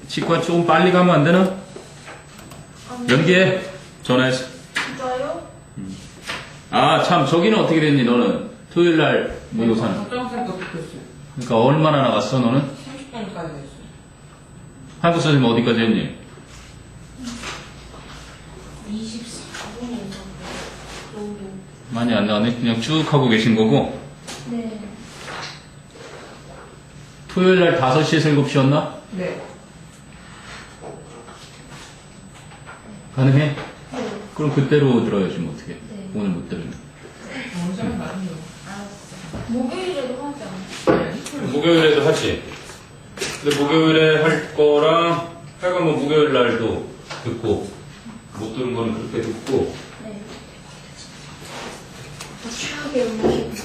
치과 조금 빨리 가면 안 되나? 연기해. 전화해서. 진짜요? 아, 참, 저기는 어떻게 됐니, 너는? 토요일 날 모의고사는. 걱정센터 붙었어요. 그러니까 얼마나 나갔어, 너는? 30분까지 했어요. 한국 선생님 어디까지 했니? 24분인가? 너무. 많이 안 나왔네. 그냥 쭉 하고 계신 거고. 네. 토요일 날 5시에서 7시였나? 네. 가능해? 네. 그럼 그때로 들어야지, 뭐 어떻게. 네. 오늘 못 들으면. 원장은 많이 요 알았어. 목요일에도 하지 않아? 목요일에도 하지. 근데 목요일에 할 거랑, 하여간 뭐 목요일 날도 듣고, 못 들은 거는 그렇게 듣고, 네. 최악의 음식.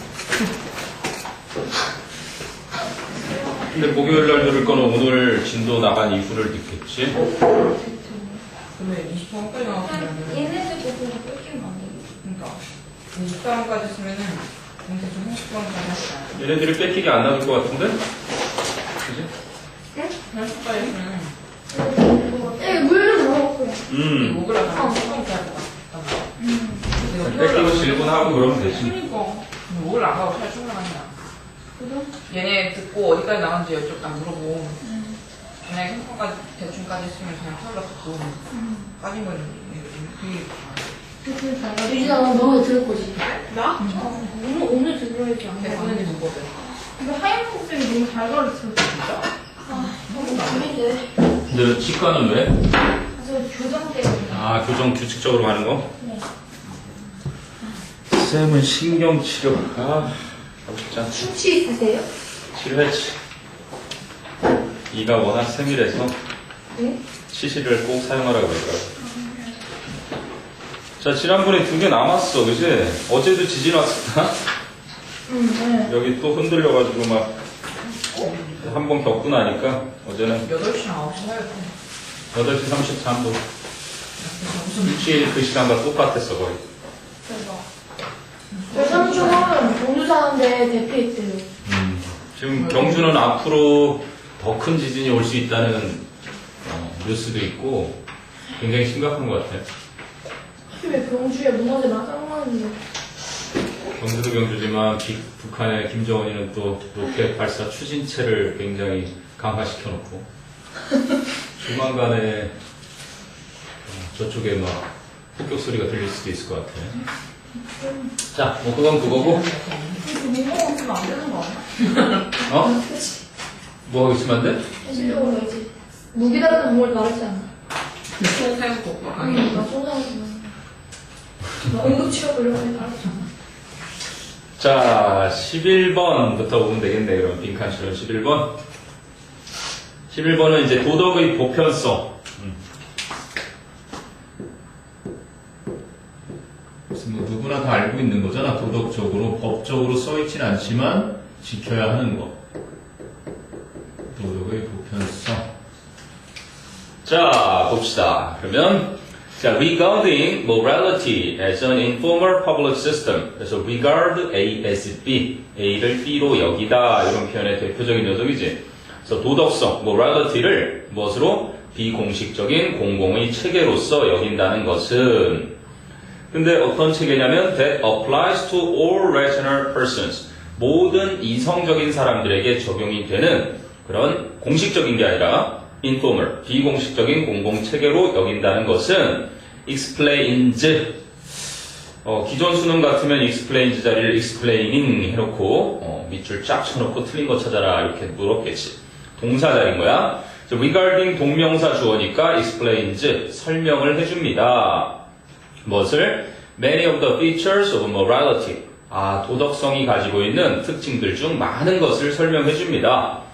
근데 목요일 날 들을 거는 오늘 진도 나간 이후를 듣겠지? 근데 20분까지 나왔으면은, 얘네들 보고 뺏기면 안 돼. 그러니까 20분까지 쓰면은 근데 좀 30분까지 하시잖아요. 얘네들이 뺏기게 안 나올 것 같은데? 그지? 30분까지 했으면 네, 물좀 먹었고요. 목을 하면 30분까지 갔다. 뺏기고 질문하고 그러면 되지. 그러니까 목을 안 가고 잘 출근하냐. 그죠? 얘네 듣고 어디까지 나간지 안 물어보고 만약에 3분까지 대충까지 했으면 그냥 털렸고 빠진 건 그게 유진아, 너 들을 거지? 나? 오늘 들어야지 안 돼. 대부분이 무거워요. 근데 하얀 쌤이 너무 잘 가르쳐. 진짜? 너무 재밌대. 근데 치과는 왜? 그래서 교정 때문에. 아, 교정 규칙적으로 가는 거? 네. 쌤은 신경치료. 아, 하고 싶지 않지. 수치 있으세요? 치료했지. 이가 워낙 세밀해서 네? 치실을 꼭 사용하라고 그러더라고. 자, 지난번에 2개 남았어, 그지? 어제도 지진 왔었나? 네. 여기 또 흔들려가지고 막 한 번 겪고 나니까 어제는 8시나 9시 사이였어. 8시 33분. 일주일 그 시간과 똑같았어, 거의. 대박. 저희 삼촌은 공주 사는데 대피했대요. 지금 경주는 앞으로 더 큰 지진이 올 수 있다는 뉴스도 있고 굉장히 심각한 것 같아요. 왜 경주에 무너져 나가는데? 경주도 경주지만 북한의 김정은이는 또 로켓 발사 추진체를 굉장히 강화시켜놓고 조만간에 저쪽에 막 폭격 소리가 들릴 수도 있을 것 같아요. 자, 뭐 그건 그거고. 민망 없으면 안 되는 거 아니야? 어? 그치. 뭐 하고 있으면 안 돼? 현실적으로 이제 무기 다루는 몸을 가르지 않아. 소 세우고 나 강의. 소나하지만. 나 응급 취업 이런 거 가르쳐. 자, 11번부터 보면 되겠네. 그럼 빈칸처럼 11번. 11번은 이제 도덕의 보편성. 그래서 뭐 누구나 다 알고 있는 거잖아. 도덕적으로, 법적으로 써있진 않지만 지켜야 하는 거. 도덕의 보편성. 자, 봅시다. 그러면 자, regarding morality as an informal public system. 그래서 regard A as B, A를 B로 여기다 이런 표현의 대표적인 녀석이지. 그래서 도덕성, morality를 무엇으로? 비공식적인 공공의 체계로서 여긴다는 것은 근데 어떤 체계냐면 that applies to all rational persons. 모든 이성적인 사람들에게 적용이 되는 그런 공식적인 게 아니라 informal, 비공식적인 공공체계로 여긴다는 것은 explains, 기존 수능 같으면 explains 자리를 explaining 해놓고 밑줄 쫙 쳐놓고 틀린 거 찾아라 이렇게 물었겠지. 동사 자리인 거야. regarding 동명사 주어니까 explains, 설명을 해줍니다. 무엇을? Many of the features of morality. 도덕성이 가지고 있는 특징들 중 많은 것을 설명해줍니다.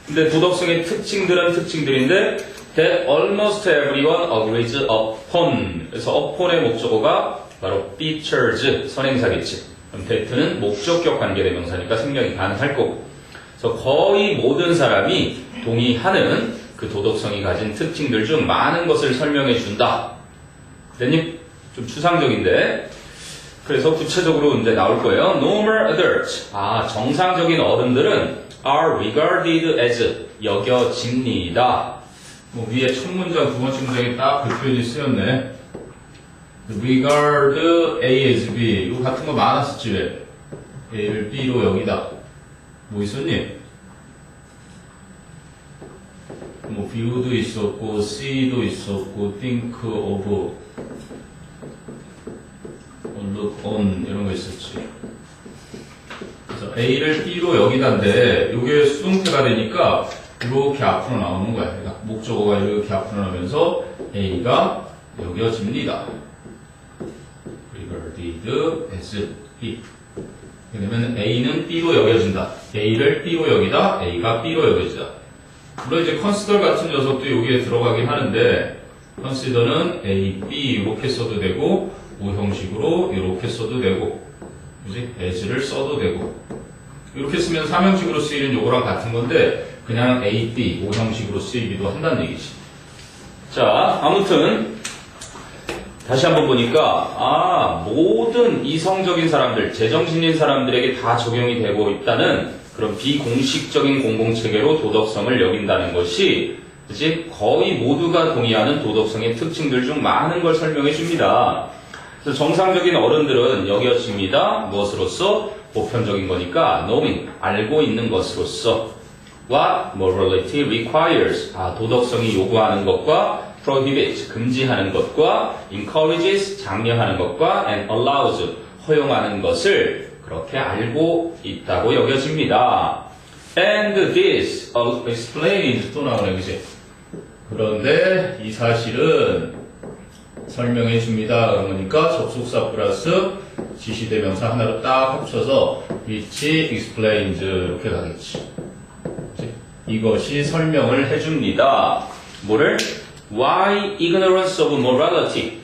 근데 도덕성의 특징들은 특징들인데 that almost everyone agrees upon. 그래서 upon의 목적어가 바로 features, 선행사겠지. 그럼 that는 목적격 관계대명사니까 생략이 가능할 거고. 그래서 거의 모든 사람이 동의하는 그 도덕성이 가진 특징들 중 많은 것을 설명해 준다. 됐니? 좀 추상적인데. 그래서 구체적으로 이제 나올 거예요. Normal adults. 정상적인 어른들은 are regarded as 여겨집니다. 뭐 위에 첫 문장, 두 번째 문장에 딱 그 표현이 쓰였네. regard A as B. 이거 같은 거 많았었지, 왜? A를 B로 여기다. 뭐 있었니? 뭐 view도 있었고, see도 있었고, think of, look on 이런 거 있었지. 그래서 A를 B로 여기다인데 이게 수동태가 되니까 이렇게 앞으로 나오는 거야. 그러니까 목적어가 이렇게 앞으로 나오면서 A가 여겨집니다. regarded as B. 그러면 A는 B로 여겨진다. A를 B로 여기다. A가 B로 여겨지다. 물론 이제 consider 같은 녀석도 여기에 들어가긴 하는데 consider는 A, B 이렇게 써도 되고 오 형식으로 이렇게 써도 되고 그지? as를 써도 되고 이렇게 쓰면 삼형식으로 쓰이는 요거랑 같은 건데 그냥 A, B, 오 형식으로 쓰이기도 한다는 얘기지. 자, 아무튼 다시 한번 보니까 모든 이성적인 사람들, 제정신인 사람들에게 다 적용이 되고 있다는 그런 비공식적인 공공체계로 도덕성을 여긴다는 것이 그치? 거의 모두가 동의하는 도덕성의 특징들 중 많은 걸 설명해 줍니다. 그래서 정상적인 어른들은 여겨집니다. 무엇으로써? 보편적인 거니까 knowing, 알고 있는 것으로써 what morality requires, 도덕성이 요구하는 것과 prohibit, 금지하는 것과 encourages, 장려하는 것과 and allows, 허용하는 것을 그렇게 알고 있다고 여겨집니다. And this explains, 또 나오네, 그치? 그런데 이 사실은 설명해 줍니다. 그러니까 접속사 플러스 지시대명사 하나로 딱 합쳐서 which explains 이렇게 가겠지. 그치? 이것이 설명을 해줍니다. 뭐를? Why ignorance of morality?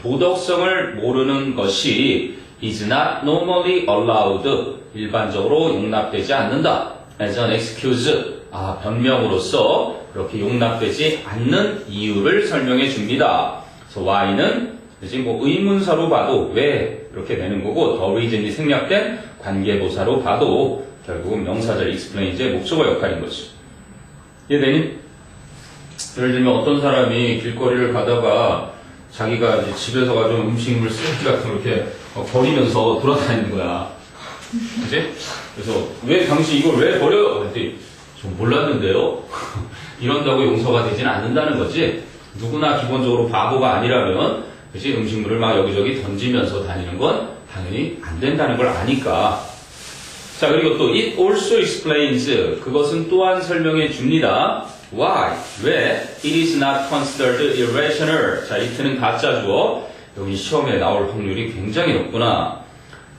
도덕성을 모르는 것이 is not normally allowed. 일반적으로 용납되지 않는다. as an excuse. 변명으로서 그렇게 용납되지 않는 이유를 설명해 줍니다. 그래서 why는 지금 뭐 의문사로 봐도 왜 이렇게 되는 거고 the reason이 생략된 관계보사로 봐도 결국은 명사절 explains의 목적어 역할인 거지. 이해되니? 예를 들면 어떤 사람이 길거리를 가다가 자기가 이제 집에서 가져온 음식물 쓰레기 같은 거 이렇게 버리면서 돌아다니는 거야. 그치? 그래서 왜 당신 이걸 왜 버려요? 그랬더니 좀 몰랐는데요. 이런다고 용서가 되진 않는다는 거지. 누구나 기본적으로 바보가 아니라면 그치? 음식물을 막 여기저기 던지면서 다니는 건 당연히 안 된다는 걸 아니까. 자, 그리고 또 it also explains, 그것은 또한 설명해 줍니다. Why? 왜? It is not considered irrational. 자, it는 가짜 주어. 여기 시험에 나올 확률이 굉장히 높구나.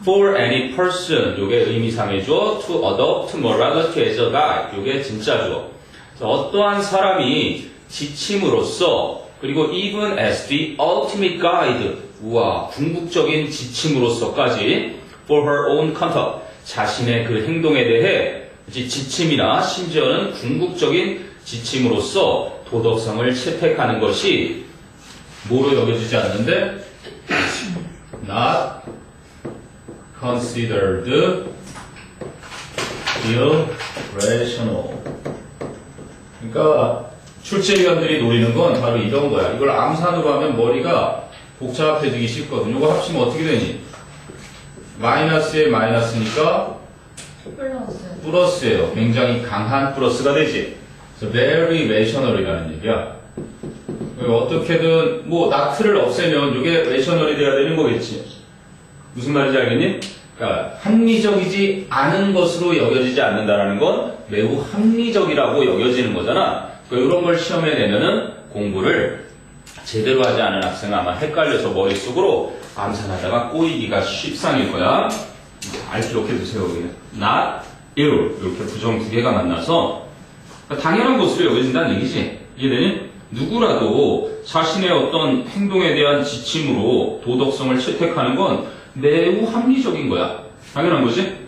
For any person, 요게 의미상의 주어. To adopt morality as a guide, 요게 진짜 주어. 어떠한 사람이 지침으로써 그리고 even as the ultimate guide, 우와, 궁극적인 지침으로서까지 for her own conduct, 자신의 그 행동에 대해 지침이나 심지어는 궁극적인 지침으로써 도덕성을 채택하는 것이 뭐로 여겨지지 않는데 not considered irrational. 그러니까 출제위원들이 노리는 건 바로 이런 거야. 이걸 암산으로 하면 머리가 복잡해지기 쉽거든. 이거 합치면 어떻게 되니? 마이너스에 마이너스니까 플러스예요. 굉장히 강한 플러스가 되지. 그래서 very rational이라는 얘기야. 어떻게든 뭐 not를 없애면 이게 rational이 돼야 되는 거겠지. 무슨 말인지 알겠니? 그러니까 합리적이지 않은 것으로 여겨지지 않는다라는 건 매우 합리적이라고 여겨지는 거잖아. 그러니까 이런 걸 시험에 내면은 공부를 제대로 하지 않은 학생은 아마 헷갈려서 머릿속으로 암산하다가 꼬이기가 쉽상일 거야. 잘 기록해 두세요. not, ill 이렇게 부정 두 개가 만나서 그러니까 당연한 것으로 여겨진다는 얘기지. 이해되니? 누구라도 자신의 어떤 행동에 대한 지침으로 도덕성을 채택하는 건 매우 합리적인 거야. 당연한 거지?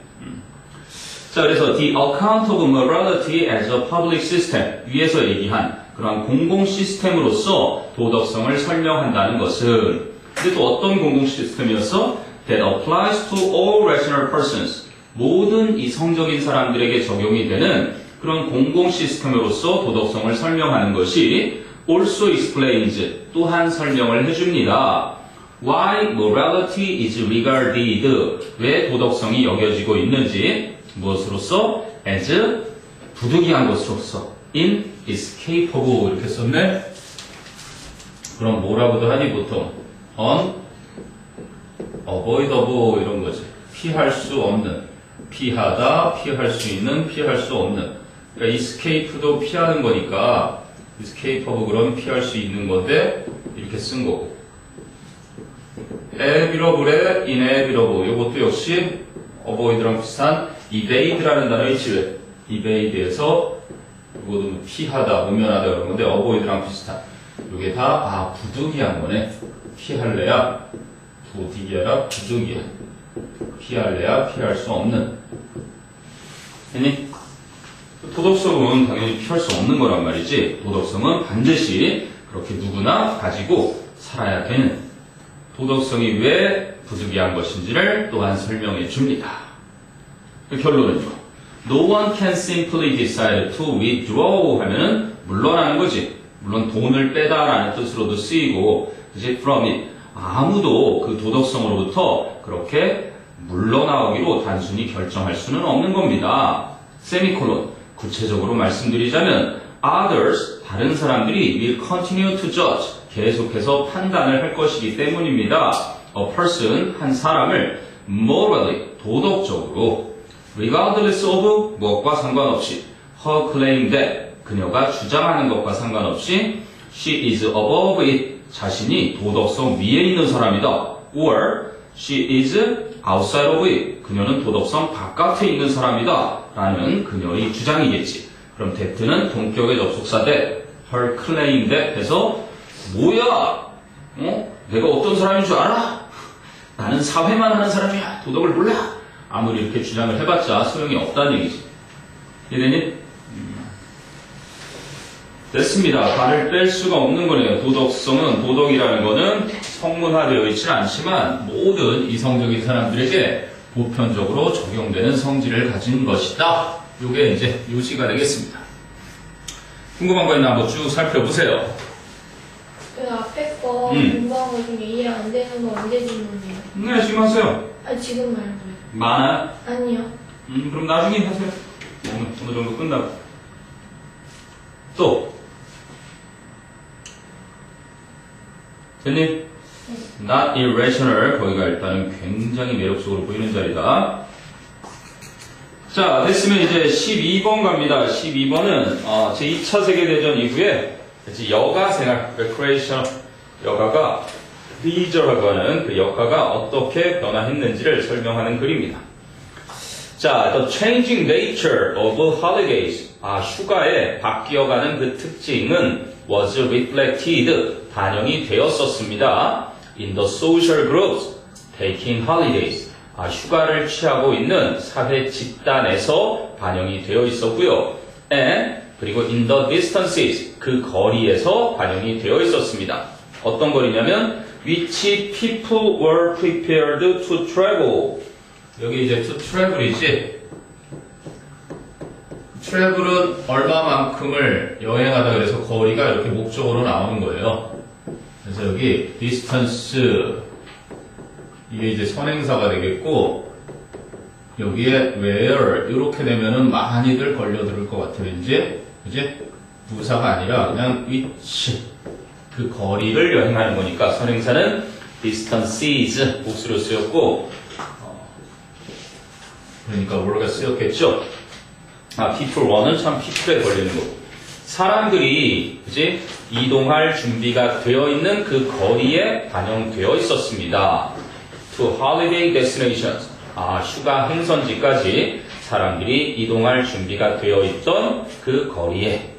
자, 그래서 the account of morality as a public system, 위에서 얘기한 그러한 공공 시스템으로서 도덕성을 설명한다는 것은 근데 또 어떤 공공 시스템이었어? That applies to all rational persons, 모든 이성적인 사람들에게 적용이 되는 그런 공공 시스템으로서 도덕성을 설명하는 것이 also explains, 또한 설명을 해줍니다. Why morality is regarded, 왜 도덕성이 여겨지고 있는지, 무엇으로서? as, 부득이한 것으로서, in, escapable, 이렇게 썼네? 그럼 뭐라고도 하니 보통? unavoidable 이런 거지. 피할 수 없는, 피하다, 피할 수 있는, 피할 수 없는. 그러니까 escape도 피하는 거니까 escapeable 그럼 피할 수 있는 건데 이렇게 쓴 거고. inevitable에 inevitable, 이것도 역시 avoid랑 비슷한 evade라는 단어 있지 왜? evade에서 이것도 뭐 피하다, 모면하다 그런 건데 avoid랑 비슷한. 이게 다 부득이한 거네. 피할래야 부득이하라 부득이야. 피할래야 피할 수 없는. 아니 도덕성은 당연히 피할 수 없는 거란 말이지. 도덕성은 반드시 그렇게 누구나 가지고 살아야 되는. 도덕성이 왜 부득이한 것인지를 또한 설명해 줍니다. 결론은요. No one can simply decide to withdraw 하면은 물러나는 거지. 물론 돈을 빼다라는 뜻으로도 쓰이고, 이제 from it. 아무도 그 도덕성으로부터 그렇게 물러나오기로 단순히 결정할 수는 없는 겁니다. 세미콜론. 구체적으로 말씀드리자면, others, 다른 사람들이 will continue to judge. 계속해서 판단을 할 것이기 때문입니다. A person, 한 사람을 morally, 도덕적으로 regardless of, 무엇과 상관없이 her claim that, 그녀가 주장하는 것과 상관없이 she is above it, 자신이 도덕성 위에 있는 사람이다. or she is outside of it, 그녀는 도덕성 바깥에 있는 사람이다 라는 그녀의 주장이겠지. 그럼 that는 동격의 접속사 that, her claim that 해서 뭐야? 내가 어떤 사람인 줄 알아? 나는 사회만 하는 사람이야. 도덕을 몰라. 아무리 이렇게 주장을 해봤자 소용이 없다는 얘기지. 이해되니? 됐습니다. 발을 뺄 수가 없는 거네요. 도덕성은, 도덕이라는 거는 성문화되어 있지는 않지만 모든 이성적인 사람들에게 보편적으로 적용되는 성질을 가진 것이다. 요게 이제 요지가 되겠습니다. 궁금한 거 있나 한번 쭉 살펴보세요. 그 앞에 거 공부한 거 중에 이해 안 되는 거 언제 질문해요? 네, 지금 하세요. 지금 말고요. 많아요? 아니요. 그럼 나중에 하세요. 어느 정도 끝나고. 또. 됐니? Not irrational. 거기가 일단은 굉장히 매력적으로 보이는 자리다. 자, 됐으면 이제 12번 갑니다. 12번은 제2차 세계대전 이후에 이제 여가 생활, recreation, 여가가 leisure라고 하는 그 여가가 어떻게 변화했는지를 설명하는 글입니다. 자, the changing nature of holidays. 휴가의 바뀌어가는 그 특징은 was reflected, 반영이 되었었습니다. in the social groups taking holidays. 휴가를 취하고 있는 사회 집단에서 반영이 되어 있었고요. and 그리고 in the distances, 그 거리에서 반영이 되어 있었습니다. 어떤 거리냐면 which people were prepared to travel. 여기 이제 to travel이지. travel은 얼마만큼을 여행하다 그래서 거리가 이렇게 목적으로 나오는 거예요. 그래서 여기 distance, 이게 이제 선행사가 되겠고, 여기에 where 이렇게 되면은 많이들 걸려들을 것 같아 왠지. 그지? 부사가 아니라 그냥 which, 그 거리를 여행하는 거니까 선행사는 distances 복수로 쓰였고, 그러니까 where가 쓰였겠죠. people one은 참 people에 걸리는 거고, 사람들이 이제 이동할 준비가 되어 있는 그 거리에 반영되어 있었습니다. to holiday destinations, 휴가 행선지까지 사람들이 이동할 준비가 되어 있던 그 거리에.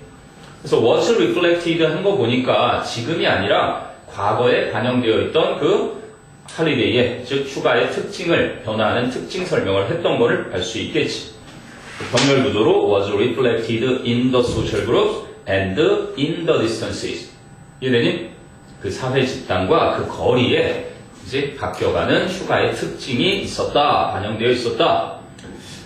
그래서 was reflected 한 거 보니까 지금이 아니라 과거에 반영되어 있던 그 holiday, 즉 휴가의 특징을 변화하는 특징 설명을 했던 거를 알 수 있겠지. 병렬 구조로 was reflected in the social groups and in the distances. 이해되니? 그 사회 집단과 그 거리에 이제 바뀌어가는 휴가의 특징이 있었다, 반영되어 있었다.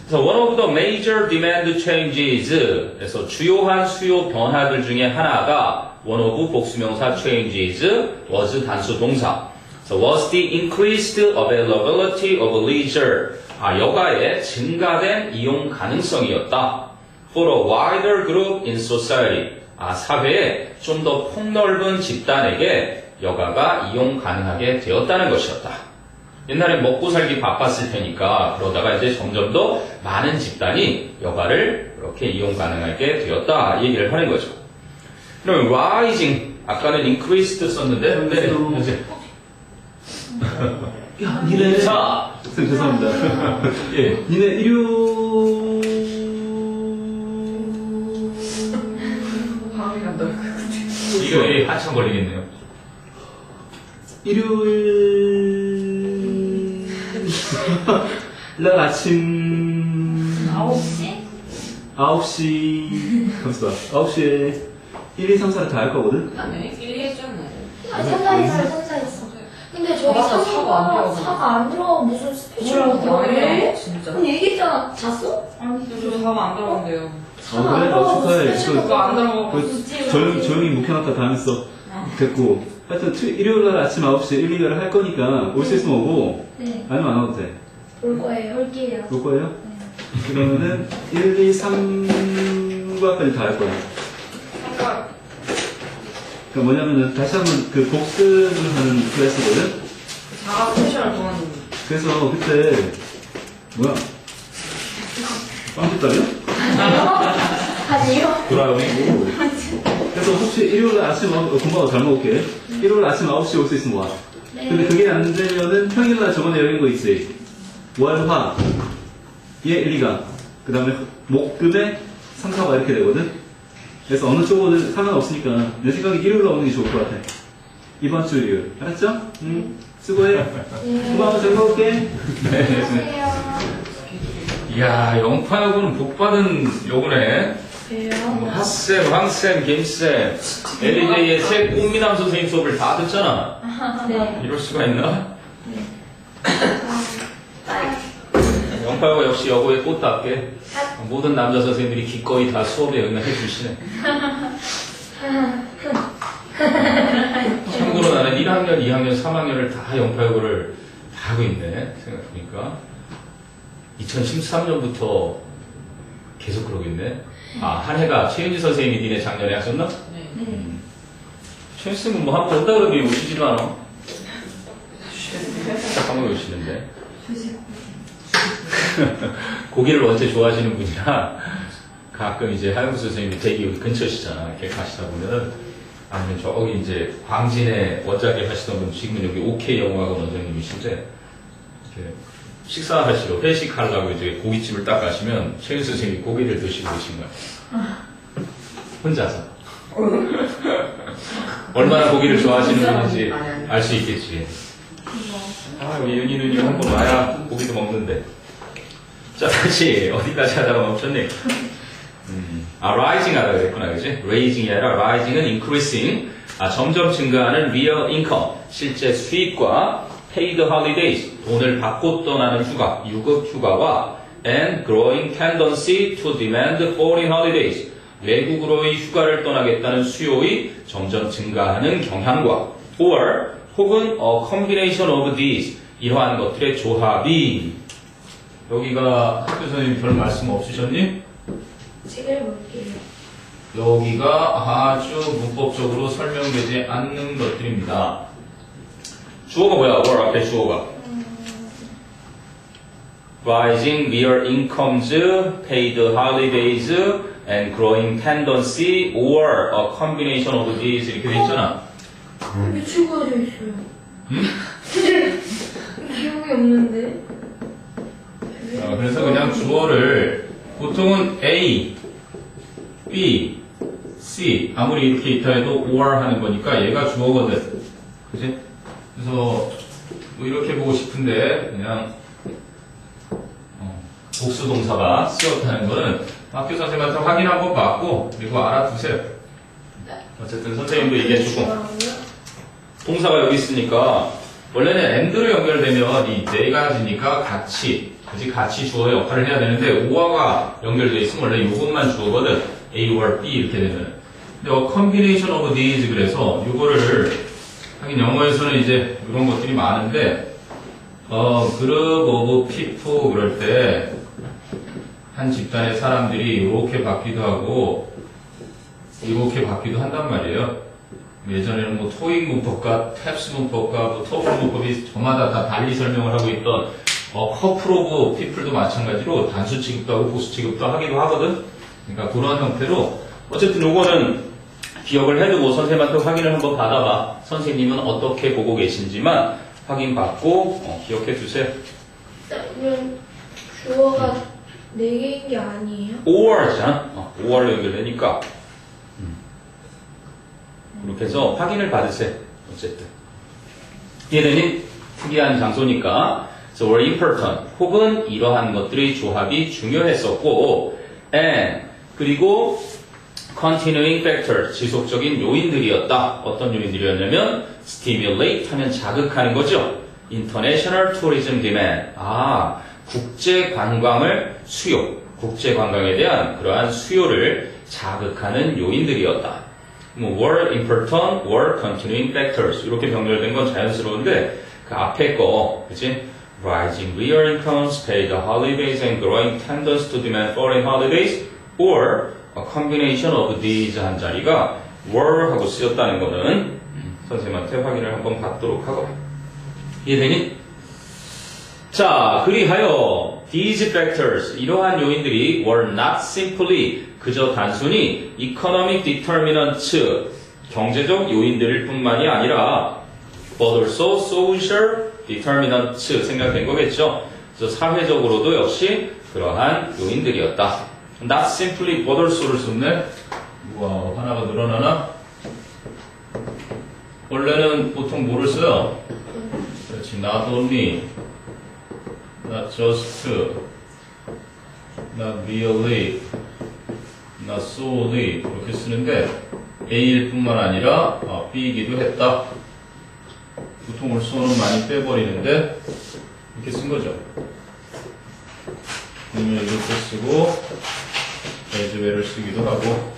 그래서 one of the major demand changes. 그래서 주요한 수요 변화들 중에 하나가 one of 복수명사 changes was 단수 동사. So was the increased availability of leisure. 여가의 증가된 이용 가능성이었다. For a wider group in society. 사회에 좀 더 폭넓은 집단에게 여가가 이용 가능하게 되었다는 것이었다. 옛날에 먹고 살기 바빴을 테니까 그러다가 이제 점점 더 많은 집단이 여가를 그렇게 이용 가능하게 되었다. 이 얘기를 하는 거죠. 그럼 rising. 아까는 increased 썼는데 현재 야, 니네. 자, 선생님, 죄송합니다. 예. 니네 일요. 방위가 넓고. 이거 한참 걸리겠네요. 일요일. 날 아침. 9시? 9시. 잠시만. 9시에 1, 2, 3, 4를 다 할 거거든? 아니, 1, 했잖아요. 선사했어. 근데 저기 맞아, 사과 안 들어가고. 사과 안 들어가고 무슨 스피치를 뭐라고 어떻게 말해? 해? 진짜. 언니 얘기했잖아. 잤어? 아니, 저 사과 안 들어간대요. 그래? 나 축하해. 그거 안 들어가고. 조용히 묵혀놨다 다 했어. 됐고. 하여튼 일요일날 아침 9시에 1, 2가를 할 거니까 올 수 있으면 오고, 네. 아니면 안 와도 돼. 올 거예요. 올게요. 올 거예요? 그러면은 1, 2, 3과까지 다 할 거야. 사과. 그러니까 뭐냐면은 다시 한번 그 복습을 하는 클래스거든? 자가 세션을 동안 그래서 그때 뭐야? 빵 줬다며? 아니요. 돌아오네. 그래서 혹시 일요일 아침 공부하고 잘 먹을게. 일요일 아침 9시에 올 수 있으면 와. 네. 근데 그게 안 되면은 평일날 저번에 열린 거 있지. 월화 얘 1, 2가 그 다음에 목금에 3, 4가 이렇게 되거든. 그래서 어느 쪽은 상관없으니까 내 생각에 일요일날 오는 게 좋을 것 같아. 이번 주 일요일. 알았죠? 응. 수고해. 고마워. 잘 먹을게. 안녕하세요. 이야, 영파여고는 복받은 요거네. 왜요? 핫쌤, 황쌤, 김쌤, LJ의 새 꽃미남 선생님 수업을 다 듣잖아. 네. 이럴 수가 있나? 영파여고 역시 여고의 꽃답게 모든 남자 선생님들이 기꺼이 다 수업에 응해해 주시네. 참고로 나는 1학년, 2학년, 3학년을 다 영파여고를 다 하고 있네. 생각해보니까. 2013년부터 계속 그러고 있네. 한 해가 최윤지 선생님이 니네 작년에 하셨나? 네. 최윤지 선생님은 뭐 한 번 온다 그러더니 오시지도 않아. 한번 오시는데. 고기를 원체 좋아하시는 분이라 가끔 이제 하영수 선생님이 댁이 여기 근처시잖아. 이렇게 가시다 보면은 아니면 저기 이제 광진에 원작에 하시던 분 지금은 여기 OK 영화학원 원장님이신데 이렇게 식사하시러 회식하려고 이제 고깃집을 딱 가시면 최윤수 선생님이 고기를 드시고 계신 거예요. 혼자서. 얼마나 고기를 좋아하시는 분인지 알 수 있겠지. 우리 윤희 누님 한번 와야 고기도 먹는데. 자, 다시 어디까지 하다가 멈췄니? rising 하다가 그랬구나, 그지? raising이 아니라 rising은 increasing. 점점 증가하는 real income, 실제 수입과 paid holidays, 돈을 받고 떠나는 휴가, 유급 휴가와 and growing tendency to demand foreign holidays, 외국으로의 휴가를 떠나겠다는 수요의 점점 증가하는 경향과 or 혹은 a combination of these, 이러한 것들의 조합이. 여기가 학교 선생님 별 말씀 없으셨니? 책을 볼게요. 여기가 아주 문법적으로 설명되지 않는 것들입니다. 주어가 뭐야? 월 앞에 주어가 rising real incomes, paid holidays, and growing tendency or a combination of these 이렇게 돼 있잖아. 미치고 되어 있어요. 응? 기억이 없는데. 그래서 그냥 주어를 보통은 A, B, C 아무리 이렇게 있다 해도 or 하는 거니까 얘가 주어거든. 그지? 그래서 뭐 이렇게 보고 싶은데 그냥 복수 동사가 쓰였다는 거는 학교 선생님한테 확인 한번 받고 그리고 알아두세요. 어쨌든 선생님도 이게 조금 동사가 여기 있으니까 원래는 and로 연결되면 이 네 가지니까 같이 그지? 같이 주어의 역할을 해야 되는데 오어가 연결되어 있으면 원래 이것만 주어거든. A or B 이렇게 되면. 근데 combination of these 그래서 이거를 하긴 영어에서는 이제 이런 것들이 많은데 group of people 그럴 때 한 집단의 사람들이 이렇게 받기도 하고 이렇게 받기도 한단 말이에요. 예전에는 뭐 토익 문법과 탭스 문법과 뭐 토플 문법이 저마다 다 달리 설명을 하고 있던 커플 오브 피플도 마찬가지로 단수 취급도 하고 보수 취급도 하기도 하거든. 그러니까 그런 형태로 어쨌든 요거는 기억을 해두고 선생님한테 확인을 한번 받아봐. 선생님은 어떻게 보고 계신지만 확인받고 기억해 주세요. 그럼 주어가 4개인 게 아니에요? or잖아. or로 연결되니까. 이렇게 해서 확인을 받으세요. 어쨌든. 얘는 특이한 장소니까. So were important. 혹은 이러한 것들의 조합이 중요했었고, and 그리고 continuing factor, 지속적인 요인들이었다. 어떤 요인들이었냐면 stimulate 하면 자극하는 거죠. international tourism demand. 국제 관광을 수요, 국제 관광에 대한 그러한 수요를 자극하는 요인들이었다. were important, were continuing factors 이렇게 병렬된 건 자연스러운데 그 앞에 거, 그치? Rising real incomes, paid holidays, and growing tendency to demand foreign holidays, or a combination of these 한 자리가 were 하고 쓰였다는 거는 선생님한테 확인을 한번 받도록 하고. 이해되니? 자, 그리하여 these factors 이러한 요인들이 were not simply 그저 단순히 economic determinants 경제적 요인들 뿐만이 아니라 but also social determinants 생각된 거겠죠. 그래서 사회적으로도 역시 그러한 요인들이었다. not simply but also를 썼네. 우와, 하나가 늘어나나? 원래는 보통 뭐를 써요? 그렇지, not only, not just, not really, not solely 이렇게 쓰는데 A일 뿐만 아니라 B이기도 했다. 보통 올소는 많이 빼버리는데 이렇게 쓴 거죠. 그러면 이렇게 쓰고 as well을 쓰기도 하고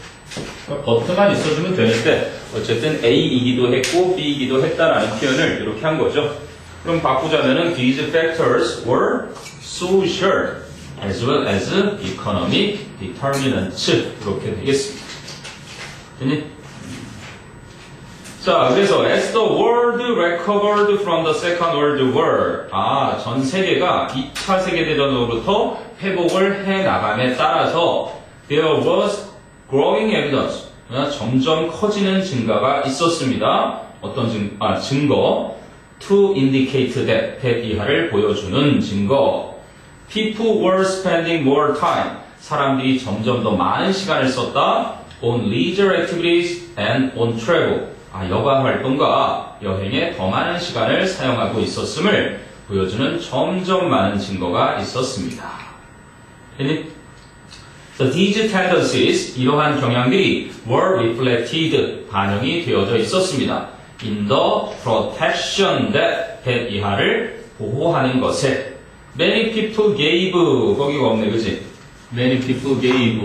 그러니까 버튼만 있어주면 되는데 어쨌든 A이기도 했고 B이기도 했다라는 표현을 이렇게 한 거죠. 그럼 바꾸자면은 these factors were social as well as economic determinants 이렇게 되겠습니다. 됐니? 자, 그래서 as the world recovered from the Second World War 전 세계가 2차 세계대전으로부터 회복을 해나감에 따라서 there was growing evidence 점점 커지는 증가가 있었습니다. 어떤 증거 to indicate that 이하를 보여주는 증거 people were spending more time 사람들이 점점 더 많은 시간을 썼다 on leisure activities and on travel 여가 활동과 여행에 더 많은 시간을 사용하고 있었음을 보여주는 점점 많은 증거가 있었습니다. So these tendencies, 이러한 경향들이 were reflected, 반영이 되어져 있었습니다. In the protection that 이하를 보호하는 것에 many people gave, 거기가 없네, 그지? Many people gave.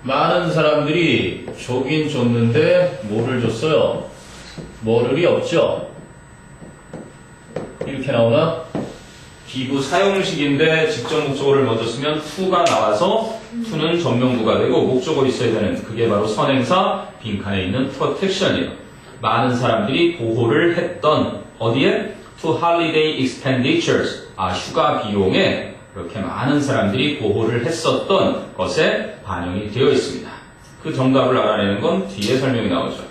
많은 사람들이 줬긴 줬는데 뭐를 줬어요? 뭐를이 없죠? 이렇게 나오나? 기부 사용식인데 직접 목적어를 먼저 쓰면 to가 나와서 to는 전명부가 되고 목적어로 있어야 되는 그게 바로 선행사 빈칸에 있는 protection이에요. 많은 사람들이 보호를 했던 어디에? To holiday expenditures 휴가 비용에 그렇게 많은 사람들이 보호를 했었던 것에 반영이 되어 있습니다. 그 정답을 알아내는 건 뒤에 설명이 나오죠.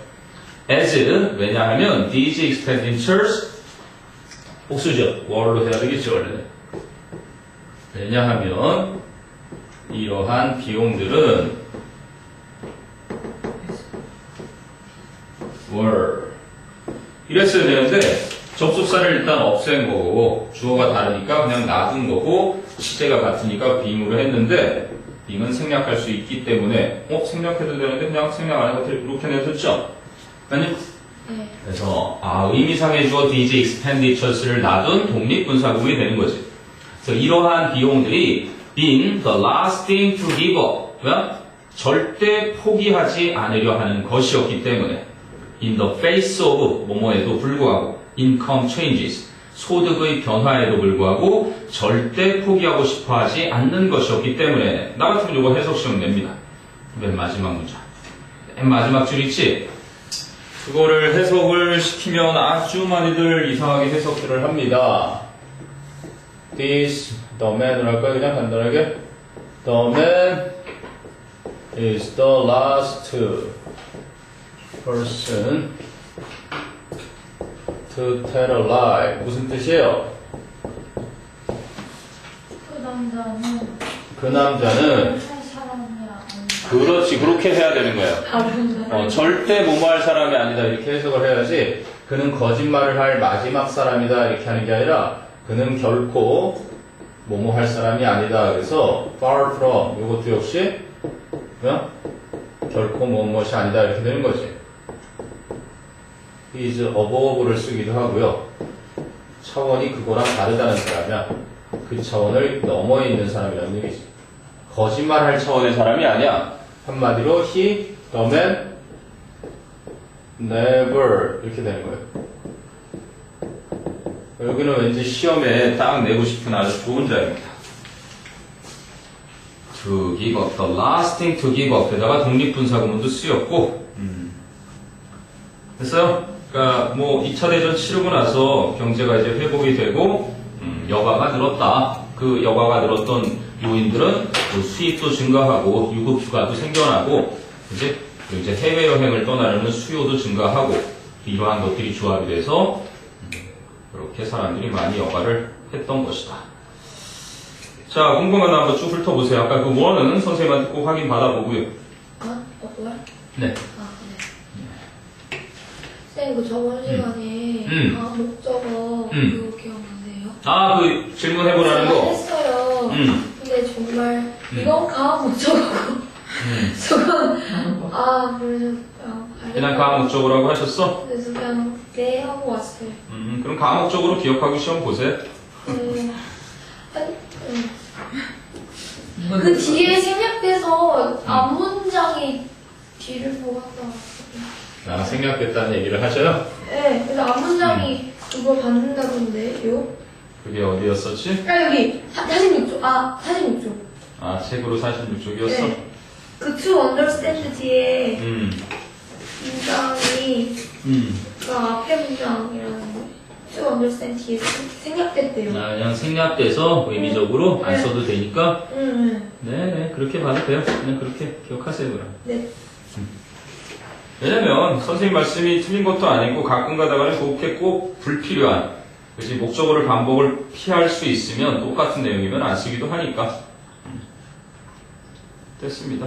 As, 왜냐하면 these expenditures 복수죠. were로 해야 되겠죠, 원래는. 왜냐하면 이러한 비용들은 were 이랬어야 되는데 접속사를 일단 없앤 거고 주어가 다르니까 그냥 놔둔 거고 시제가 같으니까 being으로 했는데 being은 생략할 수 있기 때문에 생략해도 되는데 그냥 생략 안 해도 이렇게 내줬죠? 아니? 네. 그래서 의미상의 주어 these expenditures를 놔둔 독립분사구문이 되는 거지. 그래서 이러한 비용들이 been the last thing to give up. 절대 포기하지 않으려 하는 것이었기 때문에 in the face of 뭐뭐에도 불구하고 income changes 소득의 변화에도 불구하고 절대 포기하고 싶어 하지 않는 것이었기 때문에 나 같으면 이거 해석 시험 냅니다. 맨 마지막 문장. 맨 마지막 줄 있지? 그거를 해석을 시키면 아주 많이들 이상하게 해석들을 합니다. This, the man을 할까요? 그냥 간단하게. The man is the last person to tell a lie. 무슨 뜻이에요? 그 남자는 그렇지, 그렇게 해야 되는 거예요. 절대 뭐뭐 할 사람이 아니다 이렇게 해석을 해야지 그는 거짓말을 할 마지막 사람이다 이렇게 하는 게 아니라 그는 결코 뭐뭐 할 사람이 아니다. 그래서 far from 이것도 역시 결코 뭐뭐이 아니다 이렇게 되는 거지. is above를 쓰기도 하고요. 차원이 그거랑 다르다는 사람이야. 그 차원을 넘어 있는 사람이라는 얘기지. 거짓말할 차원의 사람이 아니야. 한마디로 he, the man, never 이렇게 되는 거예요. 여기는 왠지 시험에 딱 내고 싶은 아주 좋은 자입니다. To give up, the last thing to give up 에다가 독립분사구문도 쓰였고 됐어요? 그러니까 뭐 2차 대전 치르고 나서 경제가 이제 회복이 되고 여가가 늘었다. 그 여가가 늘었던 요인들은 뭐 수입도 증가하고 유급휴가도 생겨나고 이제 해외여행을 떠나려는 수요도 증가하고 이러한 것들이 조합이 돼서 이렇게 사람들이 많이 여가를 했던 것이다. 자, 궁금한 거 한번 쭉 훑어보세요. 아까 그 원은 선생님한테 꼭 확인 받아보고요. 뭐야? 네. 쌤, 그 저번 시간에 목적어 그거 기억나세요? 아, 그 질문해보라는 제가 거? 했어요. 근데 정말 이건 가업 목적어고 저건 그냥 가학 목적어라고 하셨어? 그래서 그냥 네 하고 왔어요. 그럼 가학 목적어로 기억하고 시험 보세요. 그 뒤에 생략돼서 앞 문장이 뒤를 보고 갔다 왔거든요. 생략됐다는 얘기를 하셔요? 네, 그래서 앞 문장이 그거 받는다던데요? 그게 어디였었지? 여기 46쪽. 46쪽. 책으로 46쪽이었어? 네. 그 to understand 뒤에 문장이 그 앞에 문장이라는 거. to understand 뒤에 생략됐대요. 그냥 생략돼서 의미적으로 안 써도 되니까? 네, 그렇게 봐도 돼요. 그냥 그렇게 기억하세요, 그럼. 네. 왜냐면 선생님 말씀이 틀린 것도 아니고 가끔 가다가는 그렇게 꼭 불필요한 그치 목적어를 반복을 피할 수 있으면 똑같은 내용이면 안 쓰기도 하니까 됐습니다.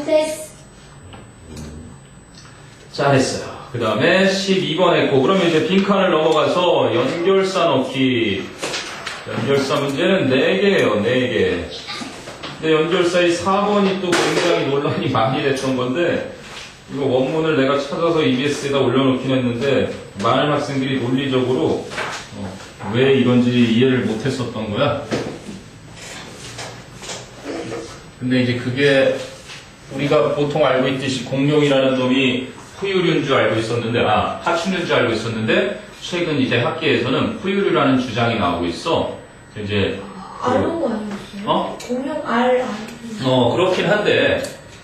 됐어. 잘했어요. 그 다음에 12번 했고 그러면 이제 빈칸을 넘어가서 연결사 넣기. 연결사 문제는 4개예요. 4개. 근데 연결사의 4번이 또 굉장히 논란이 많이 됐던 건데 이거 원문을 내가 찾아서 EBS에다 올려놓긴 했는데 많은 학생들이 논리적으로 왜 이런지 이해를 못했었던 거야. 근데 이제 그게 우리가 보통 알고 있듯이 공룡이라는 놈이 포유류인 줄 알고 있었는데 파충류인 줄 알고 있었는데 최근 이제 학계에서는 포유류라는 주장이 나오고 있어. 이제 알은 거 아니었어요? 공룡 알. 그렇긴 한데,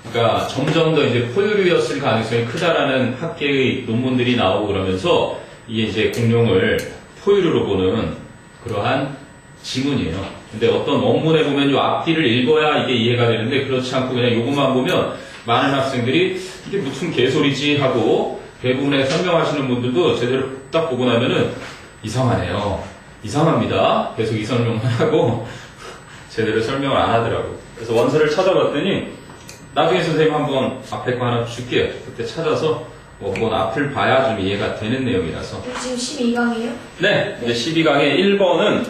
그러니까 점점 더 이제 포유류였을 가능성이 크다라는 학계의 논문들이 나오고 그러면서 이게 이제 공룡을 포유류로 보는 그러한 지문이에요. 근데 어떤 원문에 보면 이 앞뒤를 읽어야 이게 이해가 되는데 그렇지 않고 그냥 요것만 보면 많은 학생들이 이게 무슨 개소리지 하고 대부분의 설명하시는 분들도 제대로 딱 보고 나면은 이상하네요. 이상합니다. 계속 이 설명만 하고 제대로 설명을 안 하더라고. 그래서 원서를 찾아봤더니 나중에 선생님 한번 앞에 거 하나 줄게요. 그때 찾아서 그건 앞을 봐야 좀 이해가 되는 내용이라서. 지금 12강이에요? 네, 이제 12강의 1번은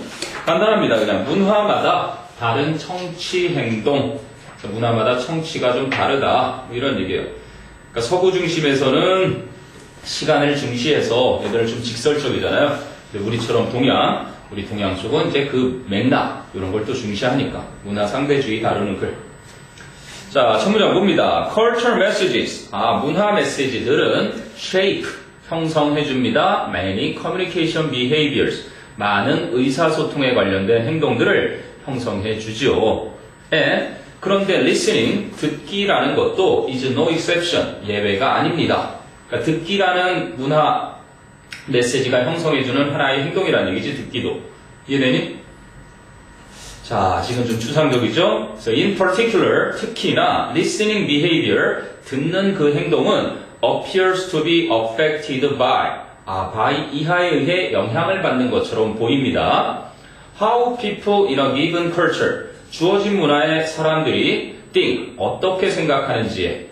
간단합니다. 그냥 문화마다 다른 청취 행동. 문화마다 청취가 좀 다르다. 이런 얘기예요. 그러니까 서구 중심에서는 시간을 중시해서 얘들은 좀 직설적이잖아요. 근데 우리처럼 우리 동양 쪽은 이제 그 맥락, 이런 걸 또 중시하니까. 문화 상대주의 다루는 글. 자, 첫 문장 봅니다. Culture messages. 문화 메시지들은 shape, 형성해줍니다. Many communication behaviors. 많은 의사소통에 관련된 행동들을 형성해주지요. 그런데 listening, 듣기라는 것도 is no exception, 예외가 아닙니다. 그러니까 듣기라는 문화 메시지가 형성해주는 하나의 행동이라는 얘기지, 듣기도. 이해되니? 자, 지금 좀 추상적이죠? So in particular, 특히나 listening behavior, 듣는 그 행동은 appears to be affected by, by 이하에 의해 영향을 받는 것처럼 보입니다. How people in a given culture, 주어진 문화의 사람들이 think, 어떻게 생각하는지에,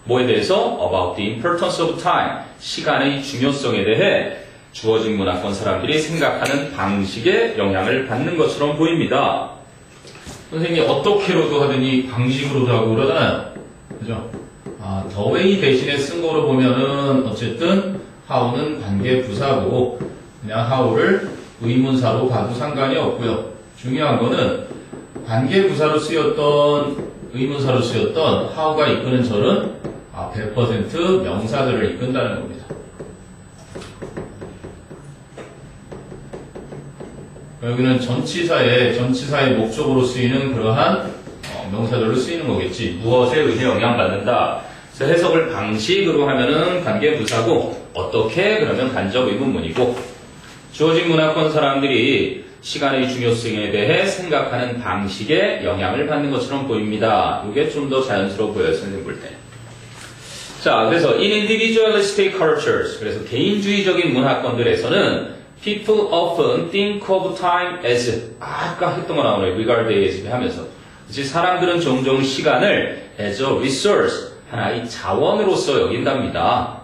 뭐에 대해서? About the importance of time, 시간의 중요성에 대해 주어진 문화권 사람들이 생각하는 방식에 영향을 받는 것처럼 보입니다. 선생님이 어떻게로도 하더니 방식으로도 하고 그러잖아요. 그죠? the way 대신에 쓴 거로 보면은 어쨌든 how는 관계 부사고 그냥 how를 의문사로 봐도 상관이 없고요. 중요한 거는 관계 부사로 쓰였던 의문사로 쓰였던 how가 이끄는 절은 100% 명사들을 이끈다는 겁니다. 여기는 전치사의 목적으로 쓰이는 그러한 명사들로 쓰이는 거겠지. 무엇에 의해 영향받는다. 그래서 해석을 방식으로 하면은 관계 부사고 어떻게 그러면 간접 의문문이고 주어진 문화권 사람들이 시간의 중요성에 대해 생각하는 방식에 영향을 받는 것처럼 보입니다. 이게 좀 더 자연스러워 보여요, 선생님 볼 때. 자, 그래서 in individualistic cultures, 그래서 개인주의적인 문화권들에서는 people often think of time as, 아까 했던 거 나오네요. regard as 하면서. 그치, 사람들은 종종 시간을 as a resource, 하나의 자원으로서 여긴답니다.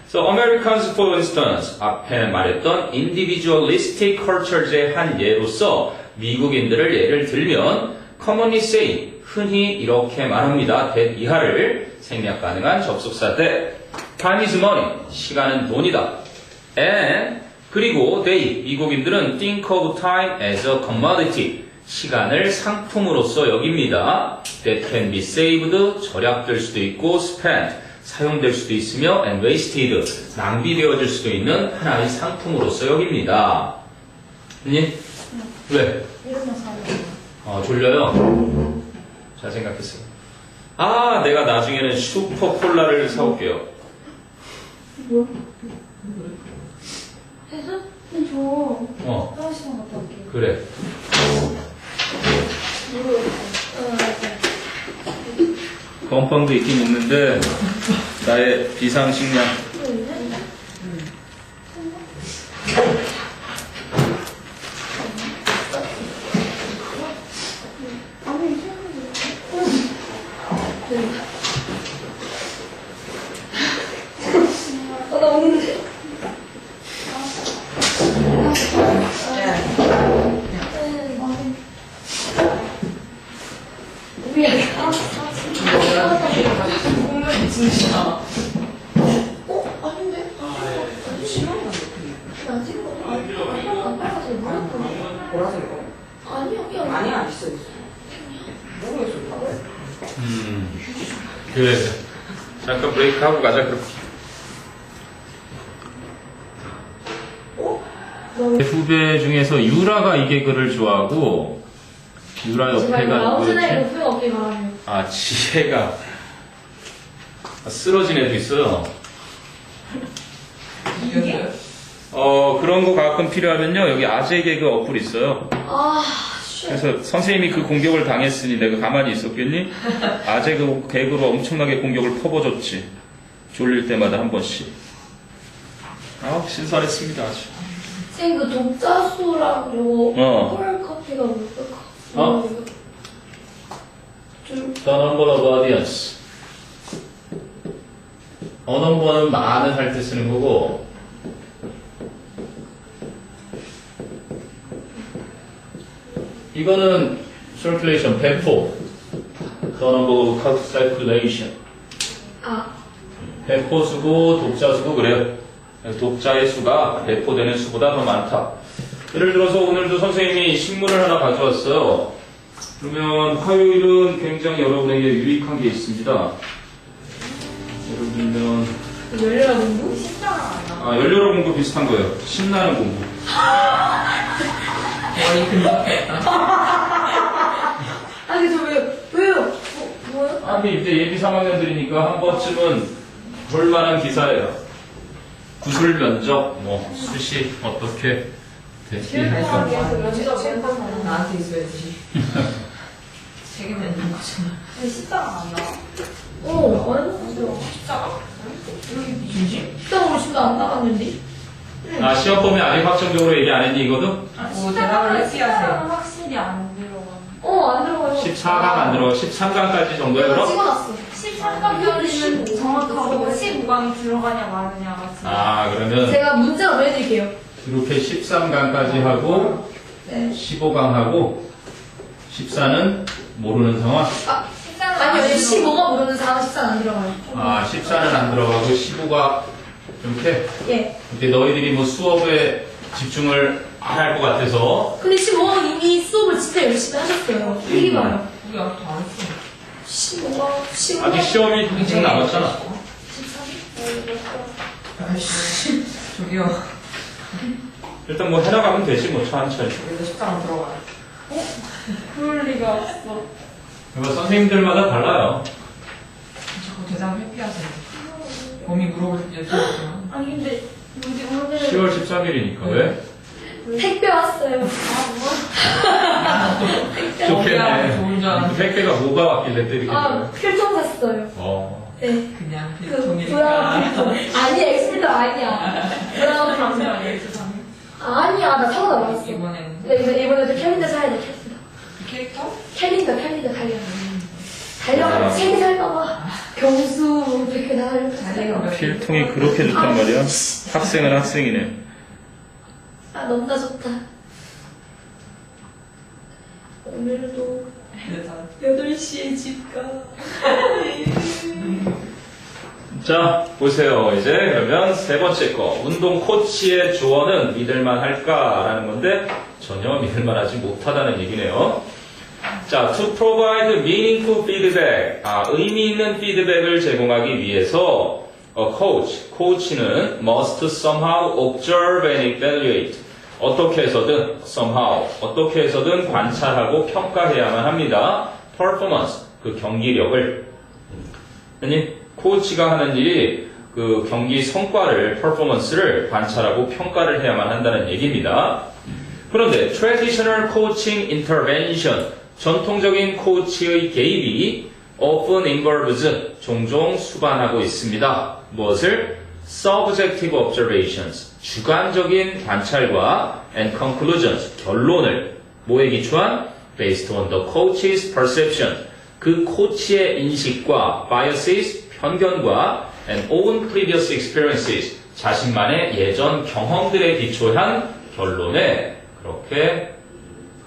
So Americans, for instance, 앞에 말했던 individualistic culture의 한 예로서 미국인들을 예를 들면 commonly say, 흔히 이렇게 말합니다. that 이하를 생략 가능한 접속사 때 time is money, 시간은 돈이다. and 그리고 they, 미국인들은 think of time as a commodity, 시간을 상품으로서 여깁니다. that can be saved, 절약될 수도 있고 spent, 사용될 수도 있으며 and wasted, 낭비되어질 수도 있는 하나의 상품으로서 여깁니다. 니? 왜? 이름만 사요. 졸려요? 잘 생각했어요. 내가 나중에는 슈퍼콜라를 사올게요. 뭐? 해서? 근데 저 화장실만 갔다 올게요. 그래. 건빵도 있긴 있는데 나의 비상식량. 나 없는데. 진짜. 아닌데? 나 지금 안 빨아서 몰랐거든. 보라색이고. 아니요, 그냥. 아니야, 있어. 모르겠어. 그래. 잠깐 브레이크하고 가자, 그렇게. 후배 중에서 유라가 이 개그를 좋아하고 유라 옆에가 나오즈나이 누구였지? 높이가 없게 말하면. 지혜가 쓰러진 애도 있어요. 이게? 그런 거 가끔 필요하면요, 여기 아재 개그 어플 있어요. 그래서 선생님이 그 공격을 당했으니 내가 가만히 있었겠니? 아재 그 개그로 엄청나게 공격을 퍼버줬지. 졸릴 때마다 한 번씩. 신선했습니다, 아주. 쌤, 그 독자수랑 요거 콜커피가 뭘까? The number of audience. number는 많은 할 때 쓰는 거고, 이거는 circulation, 배포. The number of circulation. 배포 쓰고 독자 쓰고 그래요. 독자의 수가 배포되는 수보다 더 많다. 예를 들어서 오늘도 선생님이 신문을 하나 가져왔어요. 그러면 화요일은 굉장히 여러분에게 유익한 게 있습니다. 예를 들면 열렬한 공부? 신장을 안 나와. 연료로 공부 비슷한 거예요. 신나는 공부. 머리 근접했다. 아니 저 왜요? 뭐요? 아니 이제 예비 3학년들이니까 한 번쯤은 볼만한 기사예요. 구술 면접, 뭐 수시 어떻게 대피해서. 나한테 있어야지. 책임을 있는 거잖아. 왜 십자가 안 나와? 완전 십자가? 진심? 십자가 지금도 안 나갔는데? 아 시험 범위 아직 확정적으로 얘기 안 했니 이거도? 뭐 대답을 해피하세요. 확실히 안 들어가. 안 들어가요. 14강 안 들어. 13강까지 정도야 내가 그럼? 찍어놨어. 13강까지는 정확하고 15강이 들어가냐 마느냐가 지금. 아 그러면 제가 문자로 보내드릴게요. 이렇게 13강까지 하고 네. 15강 하고 14는 모르는 상황. 아니요, 15가 모르는 사람은 14는 안 들어가요. 아 14는 안 들어가고 15가 이렇게. 예. 근데 너희들이 뭐 수업에 집중을 안 할 것 같아서 근데 15가 이미 수업을 진짜 열심히 하셨어요. 이기 봐요. 우리 아직도 안 했어. 15가 아직 시험이 한참 남았잖아. 13? 아이씨. 저기요. 일단 뭐 해나가면 되지 뭐 천천히. 여기서 십자가 들어가요. 그럴 리가 없어. 이거 선생님들마다 달라요. 자꾸 대답을 회피하세요. 범이 물어볼 때 여쭤봤지만. 아니 근데 뭐지 오늘 10월 13일이니까 왜? 택배 왔어요. 좋겠네. 좋은 줄 알았는데. 택배가 뭐가 왔길래 또 이렇게 필통 샀어요. 어. 네. 그냥 그 필통이니까. 브라운 필통. 아니, 엑스필터 아니야. 브라운 방송 필통. 아니에요 그 사람. 아니야, 나 사고 나왔어. 이번에는 근데 이번에도 캘린더 사야 돼, 캘린더. 그 캐릭터? 캘린더 달려가. 책이 살까봐. 경수, 백회 다 달려가. 필통이 그렇게 좋단 말이야? 학생은 학생이네. 아, 너무나 좋다. 오늘도 8시에 집 가. 자, 보세요. 이제 그러면 세 번째 거. 운동 코치의 조언은 믿을만 할까라는 건데 전혀 믿을만 하지 못하다는 얘기네요. 자, to provide meaningful feedback. 의미 있는 피드백을 제공하기 위해서 coach는 must somehow observe and evaluate. 어떻게 해서든 somehow, 어떻게 해서든 관찰하고 평가해야만 합니다. performance, 그 경기력을. 아니, 코치가 하는 일이 그 경기 성과를, performance를 관찰하고 평가를 해야만 한다는 얘기입니다. 그런데 traditional coaching intervention, 전통적인 코치의 개입이 often involves, 종종 수반하고 있습니다. 무엇을? subjective observations, 주관적인 관찰과 and conclusions, 결론을 뭐에 기초한? based on the coach's perception, 그 코치의 인식과 biases, 편견과 and own previous experiences, 자신만의 예전 경험들에 기초한 결론에 그렇게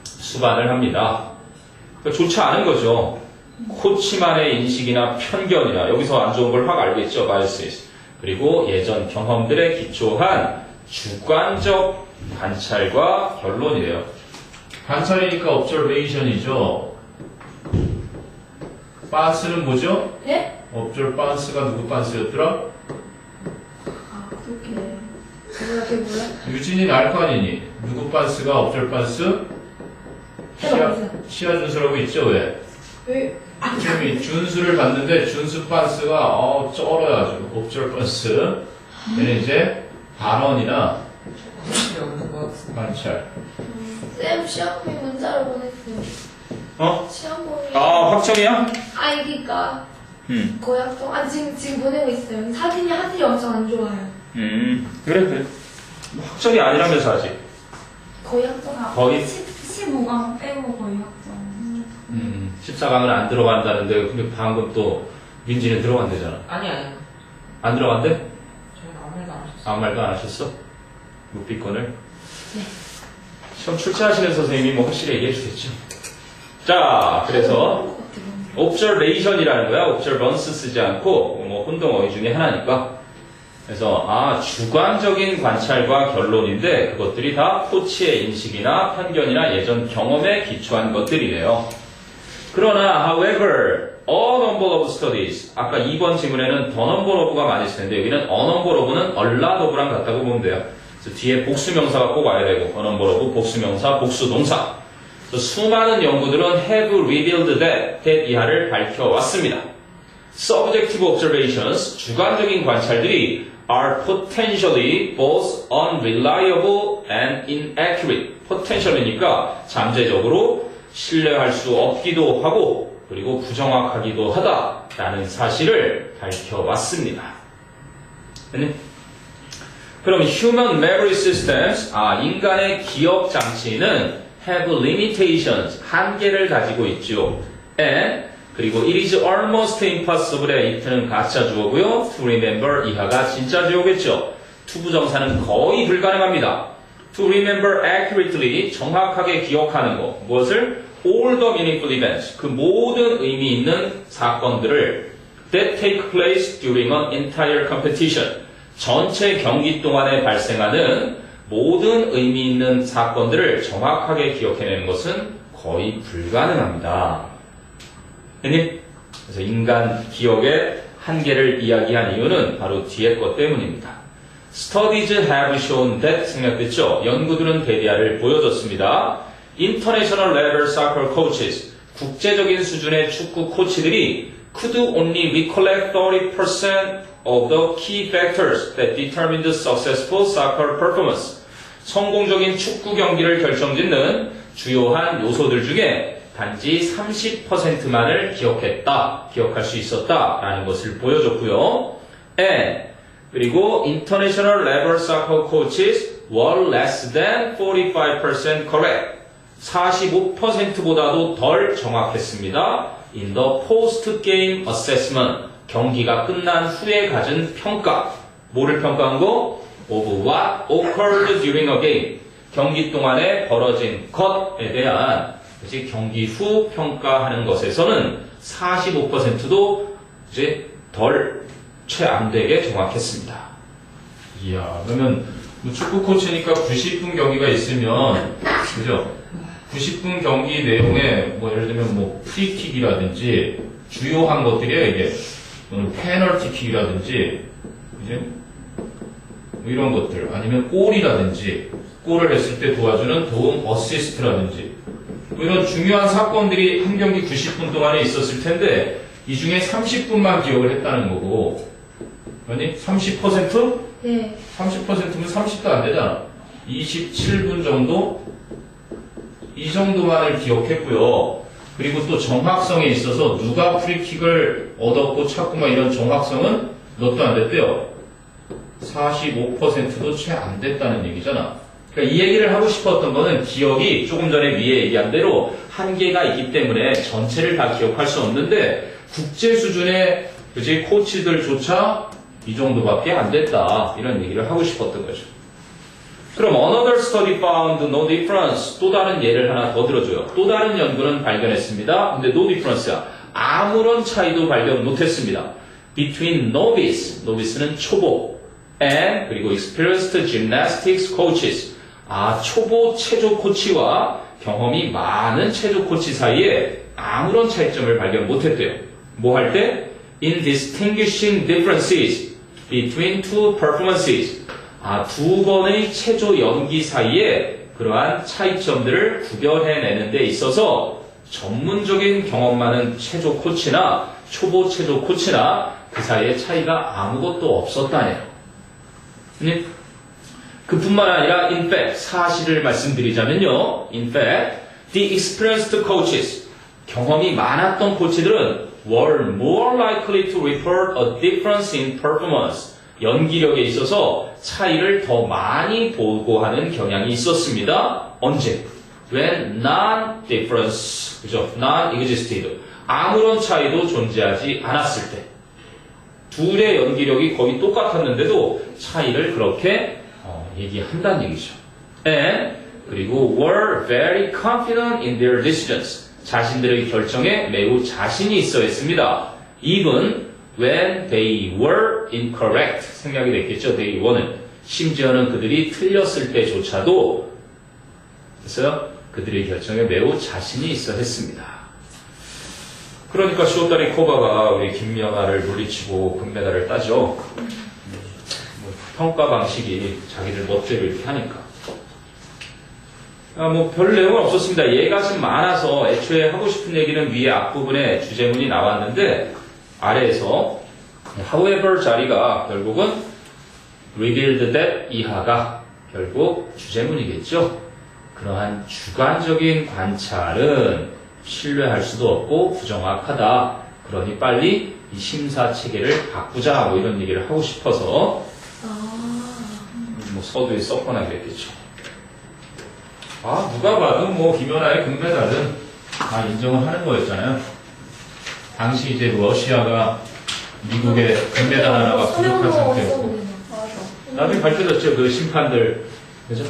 수반을 합니다. 그러니까 좋지 않은 거죠. 코치만의 인식이나 편견이나 여기서 안 좋은 걸 확 알겠죠. biases. 그리고 예전 경험들에 기초한 주관적 관찰과 결론이래요. 관찰이니까 observation이죠. 반스는 뭐죠? 예? observe 반스가 누구 반스였더라? 그렇게. 제가 그게 몰라? 유진이 알 거 아니니? 누구 반스가 observe 반스? 해봐보세요. 시야 준수라고 있죠, 왜? 왜? 선생님이 준수를 봤는데 준수 반스가 쩔어요 아주. observe 반스. 얘는 이제 발언이나 없는 것 같습니다. 관찰. 쌤, 시험이 문자로 보냈어요. 시험범위. 확정이야? 아이디가 응. 고약성. 지금 보내고 있어요. 사진이 엄청 안 좋아요. 그래. 확정이 아니라면서 아직. 고약성. 거의 15강 빼고 거의 확정. 14강은 안 들어간다는데 근데 방금 또 민지는 들어간대잖아. 아니. 안 들어간대? 저희는 아무 말도 안 하셨어요. 아무 말도 안 하셨어? 묵비권을? 네. 시험 출제하시는 선생님이 뭐 확실히 얘기해 주겠죠. 자, 그래서 observation이라는 거야. observance 쓰지 않고 뭐 혼동어휘 중에 하나니까. 그래서 주관적인 관찰과 결론인데 그것들이 다 코치의 인식이나 편견이나 예전 경험에 기초한 것들이래요. 그러나 however, a number of studies 아까 2번 지문에는 the number of가 많이 쓰는데 여기는 a number of는 a lot of랑 같다고 보면 돼요. 그래서 뒤에 복수명사가 꼭 와야 되고 a number of 복수명사, 복수동사. 수많은 연구들은 have revealed that 이하를 밝혀왔습니다. Subjective observations, 주관적인 관찰들이 are potentially both unreliable and inaccurate. potential이니까 잠재적으로 신뢰할 수 없기도 하고 그리고 부정확하기도 하다라는 사실을 밝혀왔습니다. 네? 그럼 human memory systems, 인간의 기억 장치는 have limitations, 한계를 가지고 있죠. and 그리고 it is almost impossible의 it는 가짜 주어고요. to remember 이하가 진짜 주어겠죠. 투부정사는 거의 불가능합니다. to remember accurately 정확하게 기억하는 것. 무엇을? all the meaningful events 그 모든 의미 있는 사건들을 that take place during an entire competition 전체 경기 동안에 발생하는 모든 의미 있는 사건들을 정확하게 기억해내는 것은 거의 불가능합니다. 그래서 인간 기억의 한계를 이야기한 이유는 바로 뒤에 것 때문입니다. Studies have shown that 생략됐죠. 연구들은 대디아를 보여줬습니다. International level soccer coaches 국제적인 수준의 축구 코치들이 could only recollect 30% of the key factors that determine the successful soccer performance. 성공적인 축구 경기를 결정짓는 주요한 요소들 중에 단지 30%만을 기억할 수 있었다라는 것을 보여줬고요. And 그리고 international level soccer coaches were less than 45% correct. 45%보다도 덜 정확했습니다. In the post-game assessment, 경기가 끝난 후에 가진 평가. 뭐를 평가한 거? Of what occurred during a game. 경기 동안에 벌어진 것에 대한 경기 후 평가하는 것에서는 45%도 이제 채 안 되게 정확했습니다. 이야, 그러면 축구 코치니까 90분 경기가 있으면, 그죠? 90분 경기 내용에 예를 들면 프리킥이라든지 주요한 것들이에요, 이게. 페널티킥이라든지, 이제 이런 것들 아니면 골이라든지 골을 했을 때 도와주는 도움 어시스트라든지 이런 중요한 사건들이 한 경기 90분 동안에 있었을 텐데 이 중에 30분만 기억을 했다는 거고 아니 30%? 네. 30%면 30도 안 되잖아. 27분 정도? 이 정도만을 기억했고요. 그리고 또 정확성에 있어서 누가 프리킥을 얻었고 찾고 막 이런 정확성은 몇도 안 됐대요. 45%도 채 안 됐다는 얘기잖아. 그러니까 이 얘기를 하고 싶었던 거는 기억이 조금 전에 위에 얘기한 대로 한계가 있기 때문에 전체를 다 기억할 수 없는데 국제 수준의 코치들조차 이 정도밖에 안 됐다. 이런 얘기를 하고 싶었던 거죠. 그럼 another study found no difference. 또 다른 예를 하나 더 들어줘요. 또 다른 연구는 발견했습니다. 근데 no difference야. 아무런 차이도 발견 못했습니다. Between novice는 초보, and 그리고 experienced gymnastics coaches. 초보 체조 코치와 경험이 많은 체조 코치 사이에 아무런 차이점을 발견 못했대요. 뭐 할 때? In distinguishing differences between two performances. 두 번의 체조 연기 사이에 그러한 차이점들을 구별해내는 데 있어서 전문적인 경험 많은 체조 코치나 초보 체조 코치나 그 사이에 차이가 아무것도 없었다네요. 그뿐만 아니라 in fact 사실을 말씀드리자면요. In fact the experienced coaches 경험이 많았던 코치들은 were more likely to report a difference in performance 연기력에 있어서 차이를 더 많이 보고하는 경향이 있었습니다. 언제? When non-difference, 그죠? non-existed. 아무런 차이도 존재하지 않았을 때. 둘의 연기력이 거의 똑같았는데도 차이를 그렇게 얘기한다는 얘기죠. And 그리고 were very confident in their decisions. 자신들의 결정에 매우 자신이 있어 했습니다. Even when they were incorrect. 생략이 됐겠죠. they were는. 심지어는 그들이 틀렸을 때조차도 그래서 그들의 결정에 매우 자신이 있어 했습니다. 그러니까 쇼다리 코바가 우리 김연아를 물리치고 금메달을 따죠. 뭐 평가 방식이 자기들 멋대로 이렇게 하니까. 뭐 별 내용은 없었습니다. 얘가 좀 많아서 애초에 하고 싶은 얘기는 위에 앞부분에 주제문이 나왔는데 아래에서 however 자리가 결국은 revealed that 이하가 결국 주제문이겠죠. 그러한 주관적인 관찰은 신뢰할 수도 없고 부정확하다. 그러니 빨리 이 심사 체계를 바꾸자. 뭐 이런 얘기를 하고 싶어서 뭐 서두에 썼거나 그랬겠죠. 누가 봐도 뭐 김연아의 금메달은 다 인정을 하는 거였잖아요. 당시 이제 러시아가 미국의 금메달 하나가 부족한 상태였고 나중에 밝혀졌죠. 그 심판들 그죠?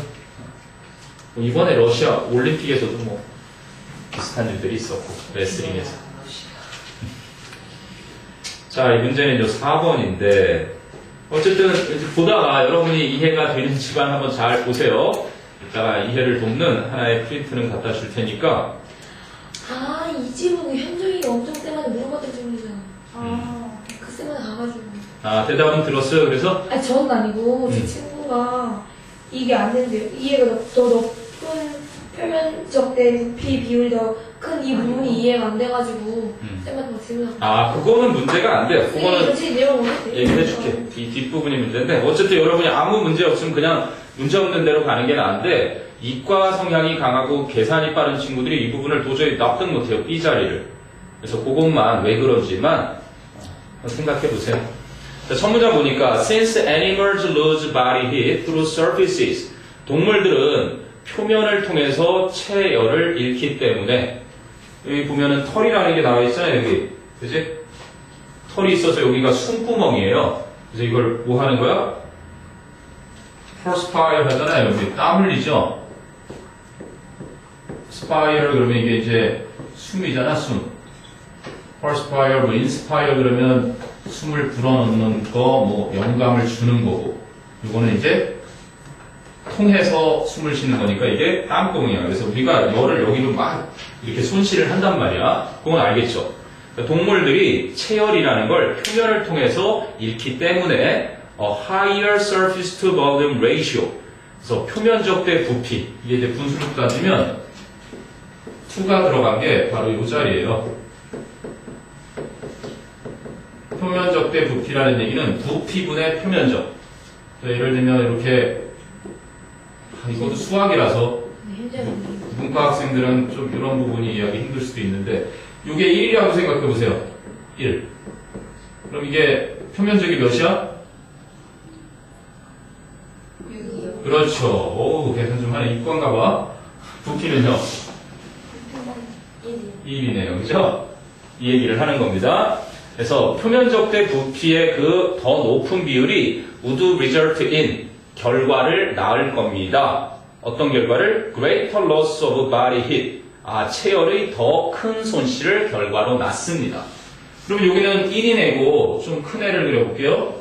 이번에 러시아 올림픽에서도 뭐 비슷한 일들이 있었고 레슬링에서. 자, 이 문제는 4번인데 어쨌든 보다가 여러분이 이해가 되는지만 한번 잘 보세요. 이따가 이해를 돕는 하나의 프린트는 갖다 줄 테니까. 이 질문이 현정이가 엄청 쌤한테 물어봤던 질문이잖아. 그 쌤한테 가가지고. 대답은 들었어요. 그래서 아니, 저는 아니고, 제 친구가 이게 안 된대요. 이해가 더 높은 표면적 대 부피 비율이 더 큰 이 부분이 이해가 안 돼가지고, 쌤한테 막 질문하고. 그거는 문제가 안 돼요. 그거는 제 내용 오는데. 얘기해줄게. 이 뒷부분이 문제인데 어쨌든 여러분이 아무 문제 없으면 그냥 문제 없는 대로 가는 게 나은데 이과 성향이 강하고 계산이 빠른 친구들이 이 부분을 도저히 납득 못해요. B 자리를. 그래서 그것만 왜 그런지만 생각해 보세요. 자, 첫 문장 보니까 since animals lose body heat through surfaces 동물들은 표면을 통해서 체열을 잃기 때문에 여기 보면은 털이라는 게 나와 있잖아요. 여기 그지? 털이 있어서 여기가 숨구멍이에요. 그래서 이걸 뭐 하는 거야? perspire 하잖아요. 여기 땀 흘리죠? spire 그러면 이게 이제 숨이잖아, 숨. perspire, 뭐 inspire 그러면 숨을 불어넣는 거, 뭐 영감을 주는 거고. 이거는 이제 통해서 숨을 쉬는 거니까 이게 땀구멍이야. 그래서 우리가 열을 여기로 막 이렇게 손실을 한단 말이야. 그건 알겠죠? 동물들이 체열이라는 걸 표면을 통해서 잃기 때문에 higher surface to volume ratio 그래서 표면적 대 부피 이게 이제 분수로 따지면 2가 들어간 게 바로 이 자리예요. 표면적 대 부피라는 얘기는 부피분의 표면적. 예를 들면 이렇게 이것도 수학이라서 문과 학생들은 좀 이런 부분이 이해하기 힘들 수도 있는데 이게 1이라고 생각해 보세요. 1. 그럼 이게 표면적이 몇이야? 6이요. 그렇죠. 오, 계산 좀 하네. 이과인가 봐. 부피는요? 1이네요. 그죠? 이 얘기를 하는 겁니다. 그래서 표면적 대 부피의 그 더 높은 비율이 would result in 결과를 낳을 겁니다. 어떤 결과를? greater loss of body heat. 체열의 더 큰 손실을 결과로 낳습니다. 그럼 여기는 1이 내고 좀 큰 애를 그려볼게요.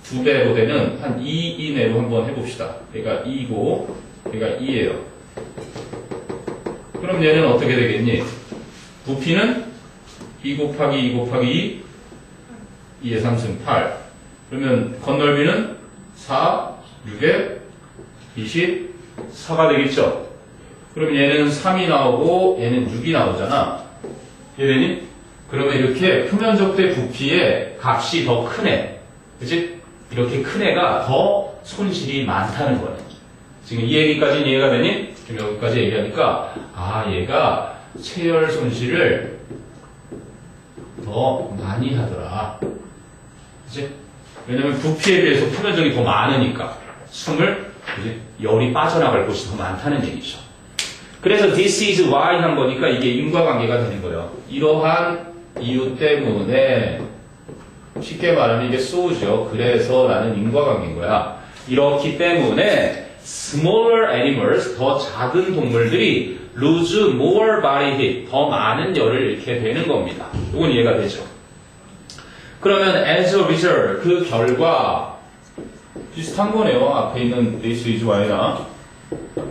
2배로 되는 한 2 이내로 한번 해봅시다. 얘가 2고 얘가 2예요. 그럼 얘는 어떻게 되겠니? 부피는 2 곱하기 2 곱하기 2, 2의 3승 8. 그러면 건널비는 4, 6에 24가 되겠죠? 그럼 얘는 3이 나오고 얘는 6이 나오잖아. 얘는 그러면 이렇게 표면적 대 부피의 값이 더 크네. 그치? 이렇게 큰 애가 더 손실이 많다는 거예요. 지금 이 얘기까지는 이해가 되니? 지금 여기까지 얘기하니까 얘가 체열 손실을 더 많이 하더라. 그치? 왜냐면 부피에 비해서 표면적이 더 많으니까 숨을 이제 열이 빠져나갈 곳이 더 많다는 얘기죠. 그래서 this is why 한 거니까 이게 인과관계가 되는 거예요. 이러한 이유 때문에 쉽게 말하면 이게 so죠. 그래서 라는 인과관계인 거야. 이렇기 때문에 smaller animals, 더 작은 동물들이 lose more body heat, 더 많은 열을 잃게 되는 겁니다. 이건 이해가 되죠. 그러면 as a result, 그 결과 비슷한 거네요. 앞에 있는 this is why나.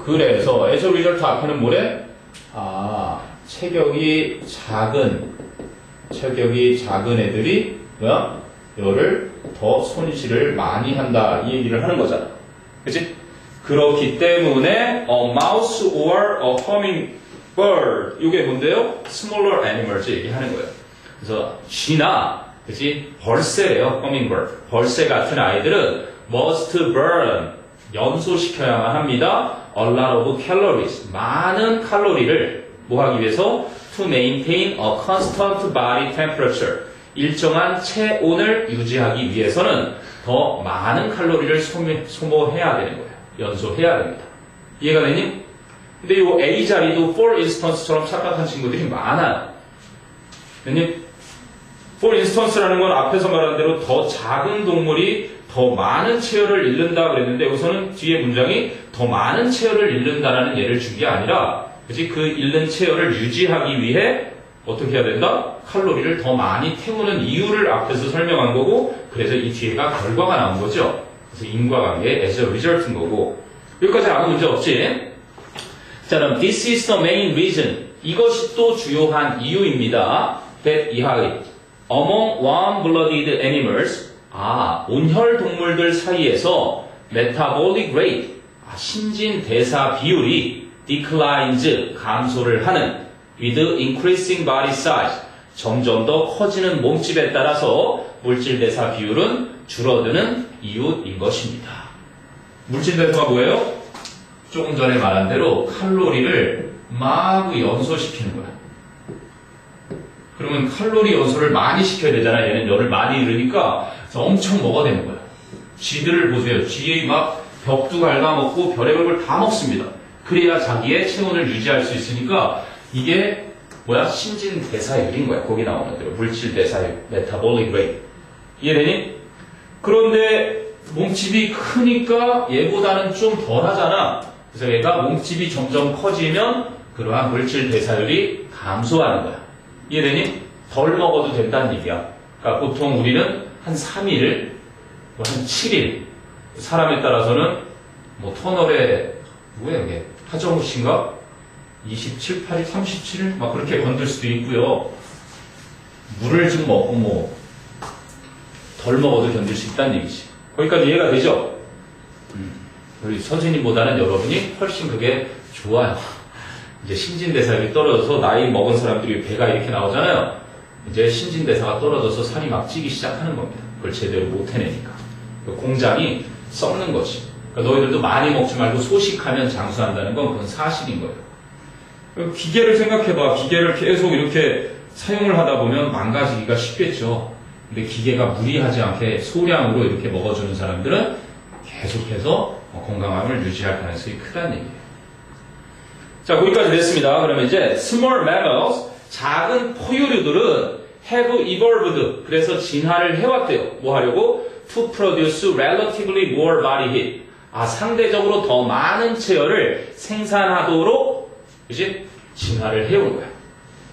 그래서 as a result 앞에는 뭐래? 체격이 작은 애들이 뭐야? 열을 더 손실을 많이 한다 이 얘기를 하는 거잖아. 그치? 그렇기 때문에 a mouse or a hummingbird 이게 뭔데요? smaller animals 얘기하는 거예요. 그래서 쥐나 그치? 벌새래요. hummingbird 벌새 같은 아이들은 must burn 연소시켜야만 합니다. a lot of calories 많은 칼로리를 뭐 하기 위해서 to maintain a constant body temperature 일정한 체온을 유지하기 위해서는 더 많은 칼로리를 소모해야 되는 거예요. 연소해야 됩니다. 이해가 되니? 근데 이 A 자리도 for instance처럼 착각한 친구들이 많아요. 되니? for instance라는 건 앞에서 말한 대로 더 작은 동물이 더 많은 체열을 잃는다 그랬는데 여기서는 뒤에 문장이 더 많은 체열을 잃는다라는 예를 준 게 아니라 그치? 그 잃는 체열을 유지하기 위해 어떻게 해야 된다? 칼로리를 더 많이 태우는 이유를 앞에서 설명한 거고 그래서 이 뒤에가 결과가 나온 거죠. 그래서 인과관계 as a result인 거고 여기까지 아무 문제 없지? 자 그럼 this is the main reason 이것이 또 주요한 이유입니다. that 이하의 among warm-blooded animals 온혈 동물들 사이에서 metabolic rate 신진대사 비율이 declines 감소를 하는 with increasing body size 점점 더 커지는 몸집에 따라서 물질대사 비율은 줄어드는 이유인 것입니다. 물질대사가 뭐예요? 조금 전에 말한 대로 칼로리를 막 연소시키는 거야. 그러면 칼로리 연소를 많이 시켜야 되잖아. 얘는 열을 많이 잃으니까 엄청 먹어야 되는 거야. 쥐들을 보세요. 쥐 막 벽도 갉아먹고 별의별 걸 다 먹습니다. 그래야 자기의 체온을 유지할 수 있으니까 이게 뭐야? 신진대사율인 거야. 거기 나오는 대로 물질대사율, 메타볼릭 레이트. 이해되니? 그런데 몸집이 크니까 얘보다는 좀 덜하잖아. 그래서 얘가 몸집이 점점 커지면 그러한 물질대사율이 감소하는 거야. 이해되니? 덜 먹어도 된다는 얘기야. 그러니까 보통 우리는 한 3일, 한 7일 사람에 따라서는 뭐 터널에 뭐야 이게 하정우씨인가? 27, 8일, 37일 막 그렇게 건들 수도 있고요. 물을 좀 먹고 뭐 덜 먹어도 견딜 수 있다는 얘기지. 거기까지 이해가 되죠? 우리 선생님보다는 여러분이 훨씬 그게 좋아요. 이제 신진대사율이 떨어져서 나이 먹은 사람들이 배가 이렇게 나오잖아요. 이제 신진대사가 떨어져서 살이 막 찌기 시작하는 겁니다. 그걸 제대로 못 해내니까. 공장이 썩는 거지. 그러니까 너희들도 많이 먹지 말고 소식하면 장수한다는 건 그건 사실인 거예요. 기계를 생각해봐. 기계를 계속 이렇게 사용을 하다 보면 망가지기가 쉽겠죠. 근데 기계가 무리하지 않게 소량으로 이렇게 먹어주는 사람들은 계속해서 건강함을 유지할 가능성이 크다는 얘기예요. 자, 거기까지 됐습니다. 그러면 이제 small mammals, 작은 포유류들은 have evolved, 그래서 진화를 해왔대요. 뭐 하려고? to produce relatively more body heat. 상대적으로 더 많은 체열을 생산하도록 이제 진화를 해온 거야.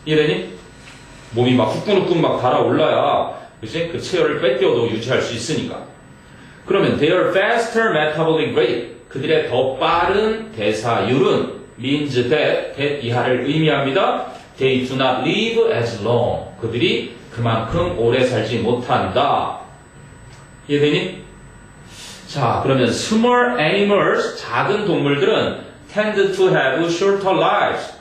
이해되니? 몸이 막 후끈후끈 막 달아올라야 이제 그 체열을 빼떼어도 유지할 수 있으니까. 그러면 their faster metabolic rate, 그들의 더 빠른 대사율은 means that 이하를 의미합니다. They do not live as long. 그들이 그만큼 오래 살지 못한다. 이해되니? 자, 그러면 small animals, 작은 동물들은 tend to have shorter lives.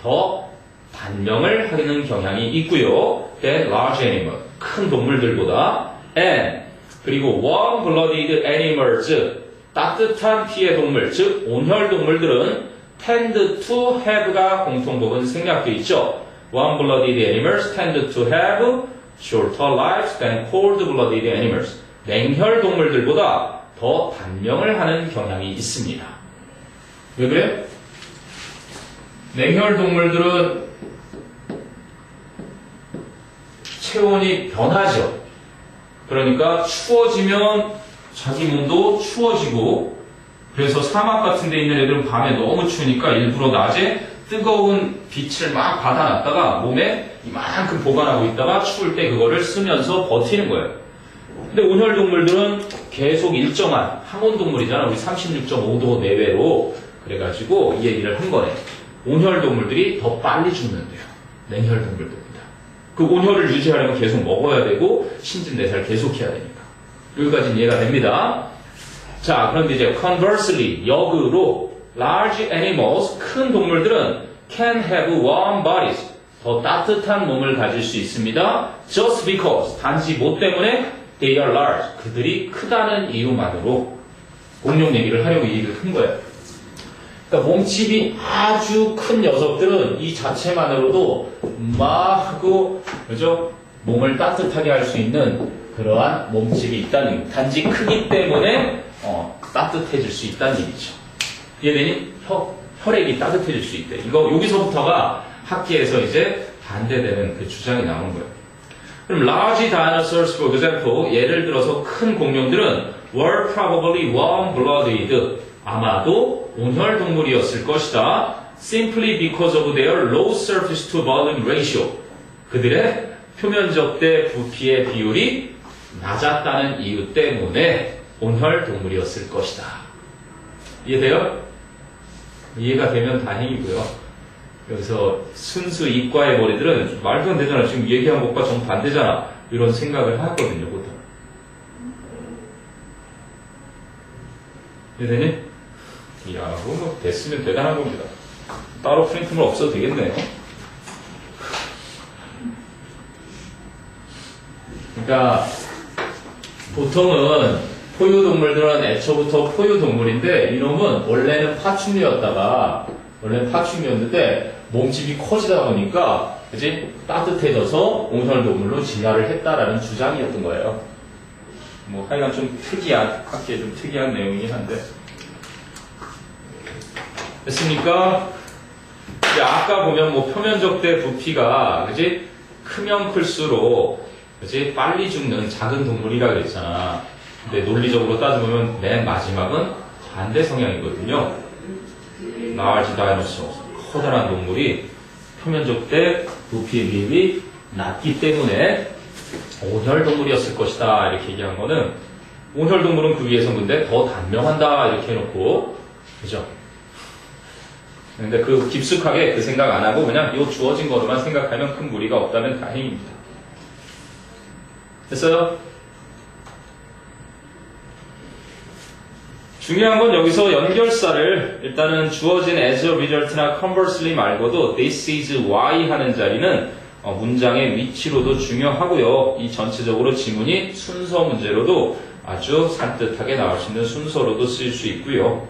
더 단명을 하는 경향이 있고요. than large animal. 큰 동물들보다. and 그리고 warm-blooded animals. 따뜻한 피의 동물, 즉 온혈 동물들은 tend to have가 공통부분 생략되어 있죠. Warm-blooded animals tend to have shorter lives than cold-blooded animals. 냉혈 동물들보다 더 단명을 하는 경향이 있습니다. 왜 그래? 냉혈 동물들은 체온이 변하죠. 그러니까 추워지면 자기 몸도 추워지고, 그래서 사막 같은 데 있는 애들은 밤에 너무 추우니까 일부러 낮에 뜨거운 빛을 막 받아놨다가 몸에 이만큼 보관하고 있다가 추울 때 그거를 쓰면서 버티는 거예요. 근데 온혈 동물들은 계속 일정한 항온 동물이잖아. 우리 36.5도 내외로. 그래가지고 이 얘기를 한 거네. 온혈 동물들이 더 빨리 죽는데요. 냉혈 동물들보다. 그 온혈을 유지하려면 계속 먹어야 되고 신진대사를 계속 해야 되니까. 여기까지는 이해가 됩니다. 자, 그런데 이제 conversely, 역으로 large animals, 큰 동물들은 can have warm bodies, 더 따뜻한 몸을 가질 수 있습니다. just because, 단지 뭐 때문에 they are large, 그들이 크다는 이유만으로 공룡 얘기를 하려고 이 얘기를 한 거예요. 그러니까 몸집이 아주 큰 녀석들은 이 자체만으로도 막 하고, 그죠? 몸을 따뜻하게 할 수 있는 그러한 몸집이 있다는, 단지 크기 때문에 따뜻해질 수 있다는 얘기죠. 이해되니? 혈액이 따뜻해질 수 있대. 이거 여기서부터가 학계에서 이제 반대되는 그 주장이 나오는 거예요. 그럼 large dinosaurs, for example, 예를 들어서 큰 공룡들은 were probably warm-blooded, 아마도 온혈 동물이었을 것이다. simply because of their low surface to volume ratio. 그들의 표면적 대 부피의 비율이 낮았다는 이유 때문에 온혈 동물이었을 것이다. 이해돼요? 이해가 되면 다행이고요. 여기서 순수 이과의 머리들은 말도 안 되잖아. 지금 얘기한 것과 정반대잖아. 이런 생각을 하거든요, 보통. 이해되니? 이야, 그거 뭐 됐으면 대단한 겁니다. 따로 프린트물 없어도 되겠네요. 그러니까 보통은 포유동물들은 애초부터 포유동물인데 이놈은 원래는 파충류였는데 몸집이 커지다 보니까 그치? 따뜻해져서 온혈동물로 진화를 했다라는 주장이었던 거예요. 뭐 하여간 좀 특이한, 학계에 좀 특이한 내용이긴 한데. 됐습니까? 이제 아까 보면 뭐 표면적 대 부피가 그치? 크면 클수록 그치? 빨리 죽는 작은 동물이라 그랬잖아. 근데 논리적으로 따져보면 맨 마지막은 반대 성향이거든요. large dinosaurs, 커다란 동물이 표면적 대 부피의 비율이 낮기 때문에 온혈 동물이었을 것이다 이렇게 얘기한 거는 온혈 동물은 그 위에서 근데 더 단명한다 이렇게 해놓고 그죠? 근데 그 깊숙하게 그 생각 안 하고 그냥 이 주어진 거로만 생각하면 큰 무리가 없다면 다행입니다. 됐어요? 중요한 건 여기서 연결사를 일단은 주어진 as a result나 conversely 말고도 this is why 하는 자리는 문장의 위치로도 중요하고요. 이 전체적으로 지문이 순서 문제로도 아주 산뜻하게 나올 수 있는 순서로도 쓰일 수 있고요.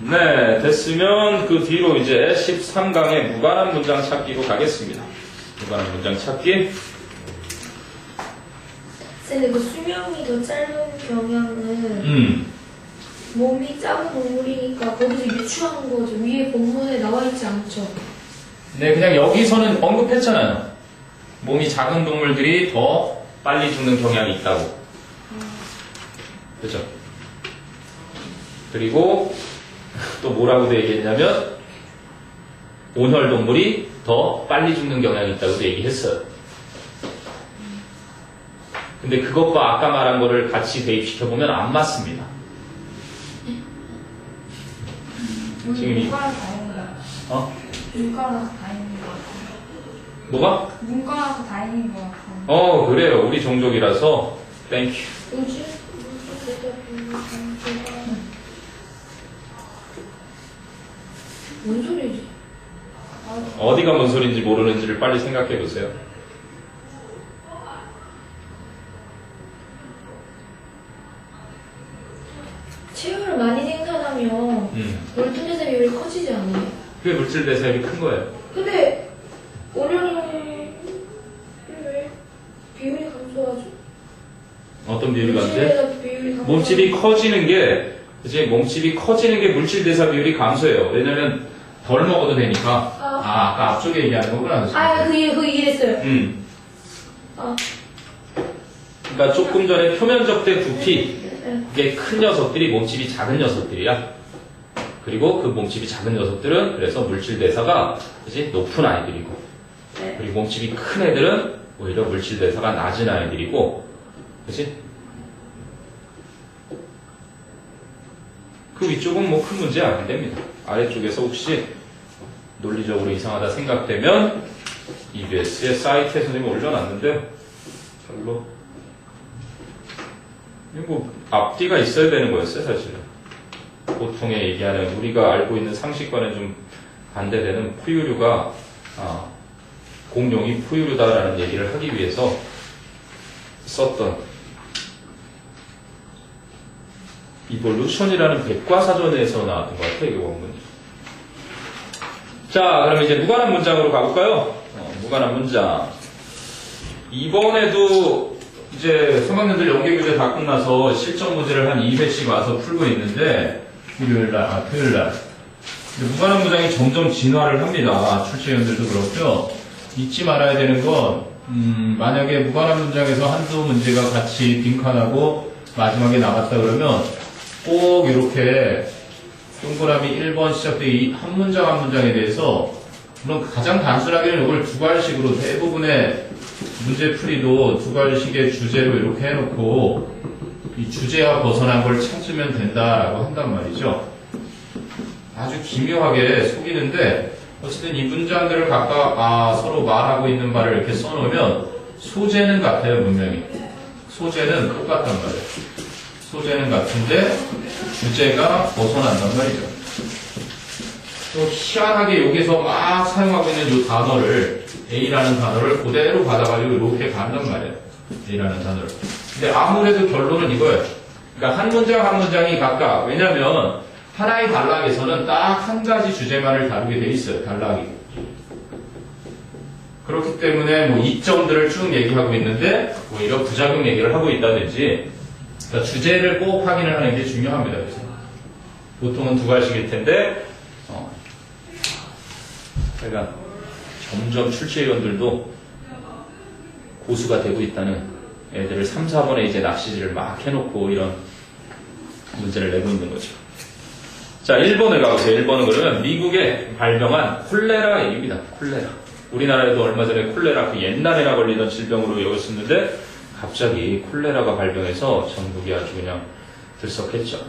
네, 됐으면 그 뒤로 이제 13강의 무관한 문장 찾기로 가겠습니다. 무관한 문장 찾기. 근데 그 수명이 더 짧은 경향은 몸이 작은 동물이니까 거기서 유추한 거죠. 위에 본문에 나와 있지 않죠. 네, 그냥 여기서는 언급했잖아요. 몸이 작은 동물들이 더 빨리 죽는 경향이 있다고. 그죠? 그리고 또 뭐라고도 얘기했냐면 온혈 동물이 더 빨리 죽는 경향이 있다고도 얘기했어요. 근데 그것과 아까 말한 거를 같이 대입시켜보면 안 맞습니다. 지금 문과라서 다행이다. 문과라서 다행인 것 같아. 뭐가? 문과라서 다행인 것 같아. 그래요. 우리 종족이라서 땡큐. 뭐지? 뭔 소리지? 어디가 뭔 소리인지 모르는지를 빨리 생각해 보세요. 체온을 많이 생산하면 물질 대사 비율이 커지지 않나요? 그게 물질 대사율이 큰 거예요. 근데 오늘은 왜 비율이 감소하죠? 어떤 비율이 물질 감소해? 대사 비율이 감소. 몸집이 커지는 게, 그치? 몸집이 커지는 게 물질 대사 비율이 감소해요. 왜냐면 덜 먹어도 되니까. 아까 앞쪽에 얘기하는 거구나. 그 얘기했어요. 그러니까 조금 전에 표면적 대 부피. 이게 큰 녀석들이 몸집이 작은 녀석들이야. 그리고 그 몸집이 작은 녀석들은 그래서 물질 대사가 그지 높은 아이들이고 네. 그리고 몸집이 큰 애들은 오히려 물질 대사가 낮은 아이들이고 그지? 그 위쪽은 뭐 큰 문제 안 됩니다. 아래쪽에서 혹시 논리적으로 이상하다 생각되면 EBS의 사이트에 선생님이 올려놨는데 별로 이거 뭐 앞뒤가 있어야 되는 거였어요 사실은. 보통에 얘기하는 우리가 알고 있는 상식과는 좀 반대되는 포유류가 공룡이 포유류다라는 얘기를 하기 위해서 썼던 이볼루션이라는 백과사전에서 나왔던 것 같아요, 이 원문이. 자, 그럼 이제 무관한 문장으로 가볼까요? 무관한 문장. 이번에도 이제 3학년들 연계교재 다 끝나서 실전 문제를 한 2회씩 와서 풀고 있는데, 일요일날, 토요일날. 무관한 문장이 점점 진화를 합니다. 출제위원들도 그렇고요. 잊지 말아야 되는 건, 만약에 무관한 문장에서 한두 문제가 같이 빈칸하고 마지막에 나갔다 그러면 꼭 이렇게 동그라미 1번 시작된 이 한 문장 한 문장에 대해서 물론 가장 단순하게는 이걸 두 갈식으로 대부분의 문제 풀이도 두 갈식의 주제로 이렇게 해놓고 이 주제와 벗어난 걸 찾으면 된다라고 한단 말이죠. 아주 기묘하게 속이는데 어쨌든 이 문장들을 각각 서로 말하고 있는 바를 이렇게 써놓으면 소재는 같아요. 분명히 소재는 똑같단 말이에요. 소재는 같은데 주제가 벗어난단 말이죠. 또 희한하게 여기서 막 사용하고 있는 이 단어를 A라는 단어를 그대로 받아가지고 이렇게 간단 말이에요. A라는 단어를. 근데 아무래도 결론은 이거예요. 그러니까 한 문장 한 문장이 각각 왜냐면 하나의 단락에서는 딱 한 가지 주제만을 다루게 돼 있어요. 단락이. 그렇기 때문에 뭐 이점들을 쭉 얘기하고 있는데 오히려 부작용 얘기를 하고 있다든지 그러니까 주제를 꼭 확인을 하는 게 중요합니다. 그래서 보통은 두 갈씩일 텐데 그러니까 점점 출제위원들도 고수가 되고 있다는 애들을 3, 4번에 이제 낚시질을 막 해놓고 이런 문제를 내고 있는 거죠. 자, 1번에 가보세요. 1번은 그러면 미국에 발병한 콜레라 얘기입니다. 콜레라. 우리나라에도 얼마 전에 콜레라 그 옛날에나 걸리던 질병으로 여겼었는데 갑자기 콜레라가 발병해서 전국이 아주 그냥 들썩했죠.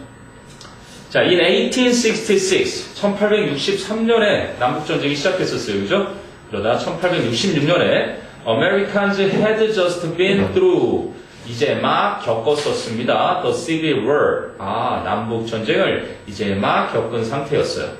자, in 1866, 1863년에 남북전쟁이 시작했었어요. 그죠? 그러다 1866년에 Americans had just been through 이제 막 겪었었습니다. The Civil War. 남북전쟁을 이제 막 겪은 상태였어요.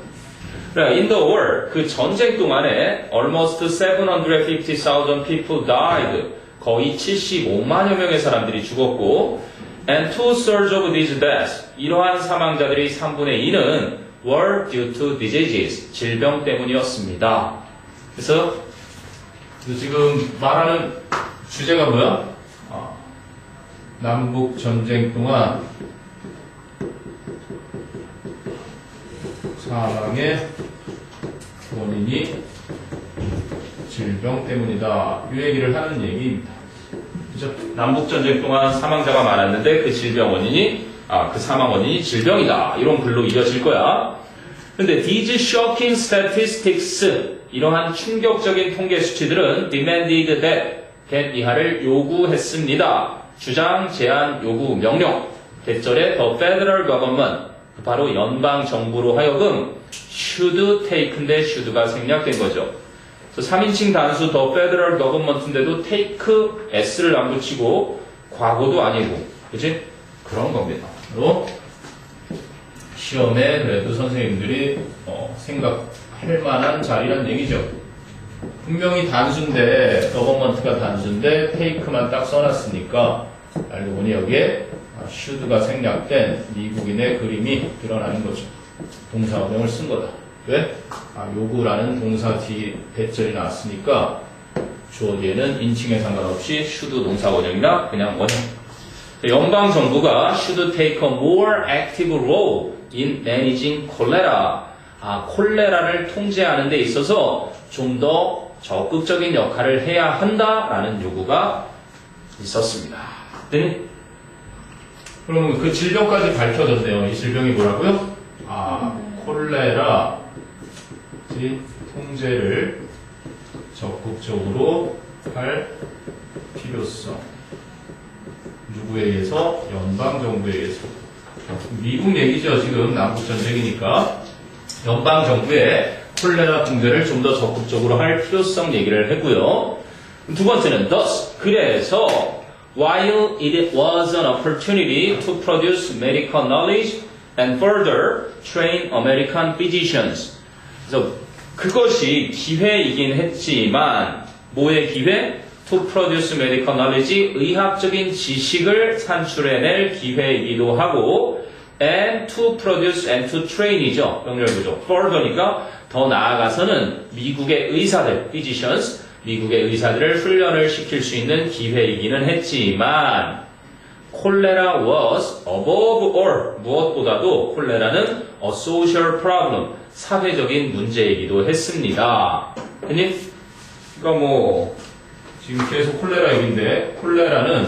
In the war, 그 전쟁 동안에 almost 750,000 people died. 거의 75만여 명의 사람들이 죽었고 and 2/3 of these deaths. 이러한 사망자들의 3분의 2는 were due to diseases. 질병 때문이었습니다. 그래서 지금 말하는 주제가 뭐야? 남북 전쟁 동안 사망의 원인이 질병 때문이다. 이 얘기를 하는 얘기입니다. 그죠? 남북 전쟁 동안 사망자가 많았는데 그 질병 원인이 그 사망 원인이 질병이다. 이런 글로 이어질 거야. 근데 these shocking statistics 이러한 충격적인 통계 수치들은 demanded that 이하를 요구했습니다. 주장, 제안, 요구, 명령. 대절에 the federal government 바로 연방 정부로 하여금 should take인데 should가 생략된 거죠. 그래서 3인칭 단수 the federal government인데도 take s를 안 붙이고 과거도 아니고, 그치? 그런 겁니다. 바로 시험에 그래도 선생님들이 생각할 만한 자리란 얘기죠. 분명히 단수인데 government가 단수인데 take만 딱 써놨으니까 알고 보니 여기에 should가 생략된 미국인의 그림이 드러나는 거죠. 동사원형을 쓴 거다. 왜? 요구라는 동사 뒤 대절이 나왔으니까 주어 뒤에는 인칭에 상관없이 should 동사원형이나 그냥 원형. 연방정부가 should take a more active role in managing cholera. 콜레라를 통제하는 데 있어서 좀 더 적극적인 역할을 해야 한다라는 요구가 있었습니다. 네? 그럼 그 질병까지 밝혀졌네요. 이 질병이 뭐라고요? 콜레라 통제를 적극적으로 할 필요성. 누구에 의해서? 연방정부에 의해서. 미국 얘기죠. 지금 남북전쟁이니까. 연방정부의 콜레라 통제를 좀 더 적극적으로 할 필요성 얘기를 했고요. 두 번째는 thus, 그래서 while it was an opportunity to produce medical knowledge and further train American physicians. 그래서 그것이 기회이긴 했지만 뭐의 기회? To produce medical knowledge, 의학적인 지식을 산출해낼 기회이기도 하고 and to produce and to train이죠. 병렬구조. further니까 더 나아가서는 미국의 의사들, physicians, 미국의 의사들을 훈련을 시킬 수 있는 기회이기는 했지만 콜레라 was above all, 무엇보다도 콜레라는 a social problem, 사회적인 문제이기도 했습니다. 됐니? 그러니까 뭐 지금 계속 콜레라 얘기인데 콜레라는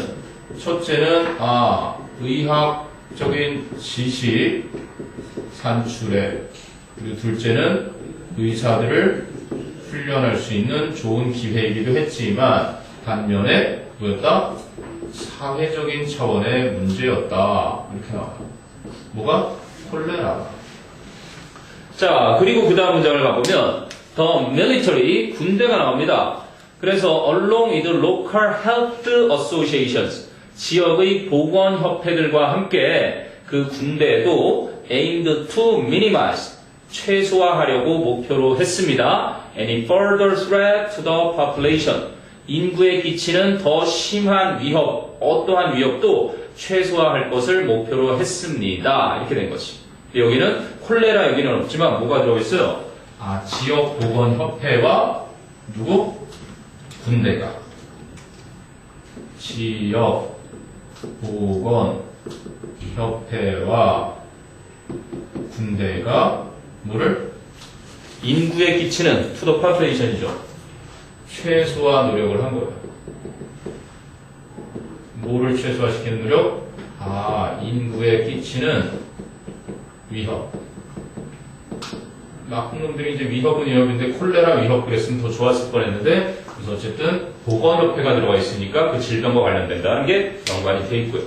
첫째는 의학적인 지식 산출에, 그리고 둘째는 의사들을 훈련할 수 있는 좋은 기회이기도 했지만 반면에 뭐였다? 사회적인 차원의 문제였다. 이렇게 나와요. 뭐가? 콜레라. 자, 그리고 그 다음 문장을 가보면 The military, 군대가 나옵니다. 그래서 along with local health associations, 지역의 보건협회들과 함께 그 군대도 aimed to minimize, 최소화하려고 목표로 했습니다. Any further threat to the population, 인구에 끼치는 더 심한 위협, 어떠한 위협도 최소화할 것을 목표로 했습니다. 이렇게 된 것이. 여기는 콜레라 여기는 없지만 뭐가 들어있어요? 지역 보건협회와 누구? 군대가. 지역 보건협회와 군대가 뭐를? 인구에 끼치는 to the population이죠. 최소화 노력을 한 거예요. 뭐를 최소화시키는 노력? 인구에 끼치는 위협. 나쁜 놈들이 이제 위협은 위협인데 콜레라 위협 그랬으면 더 좋았을 뻔했는데 그래서 어쨌든 보건협회가 들어가 있으니까 그 질병과 관련된다는 게 연관이 돼 있고요.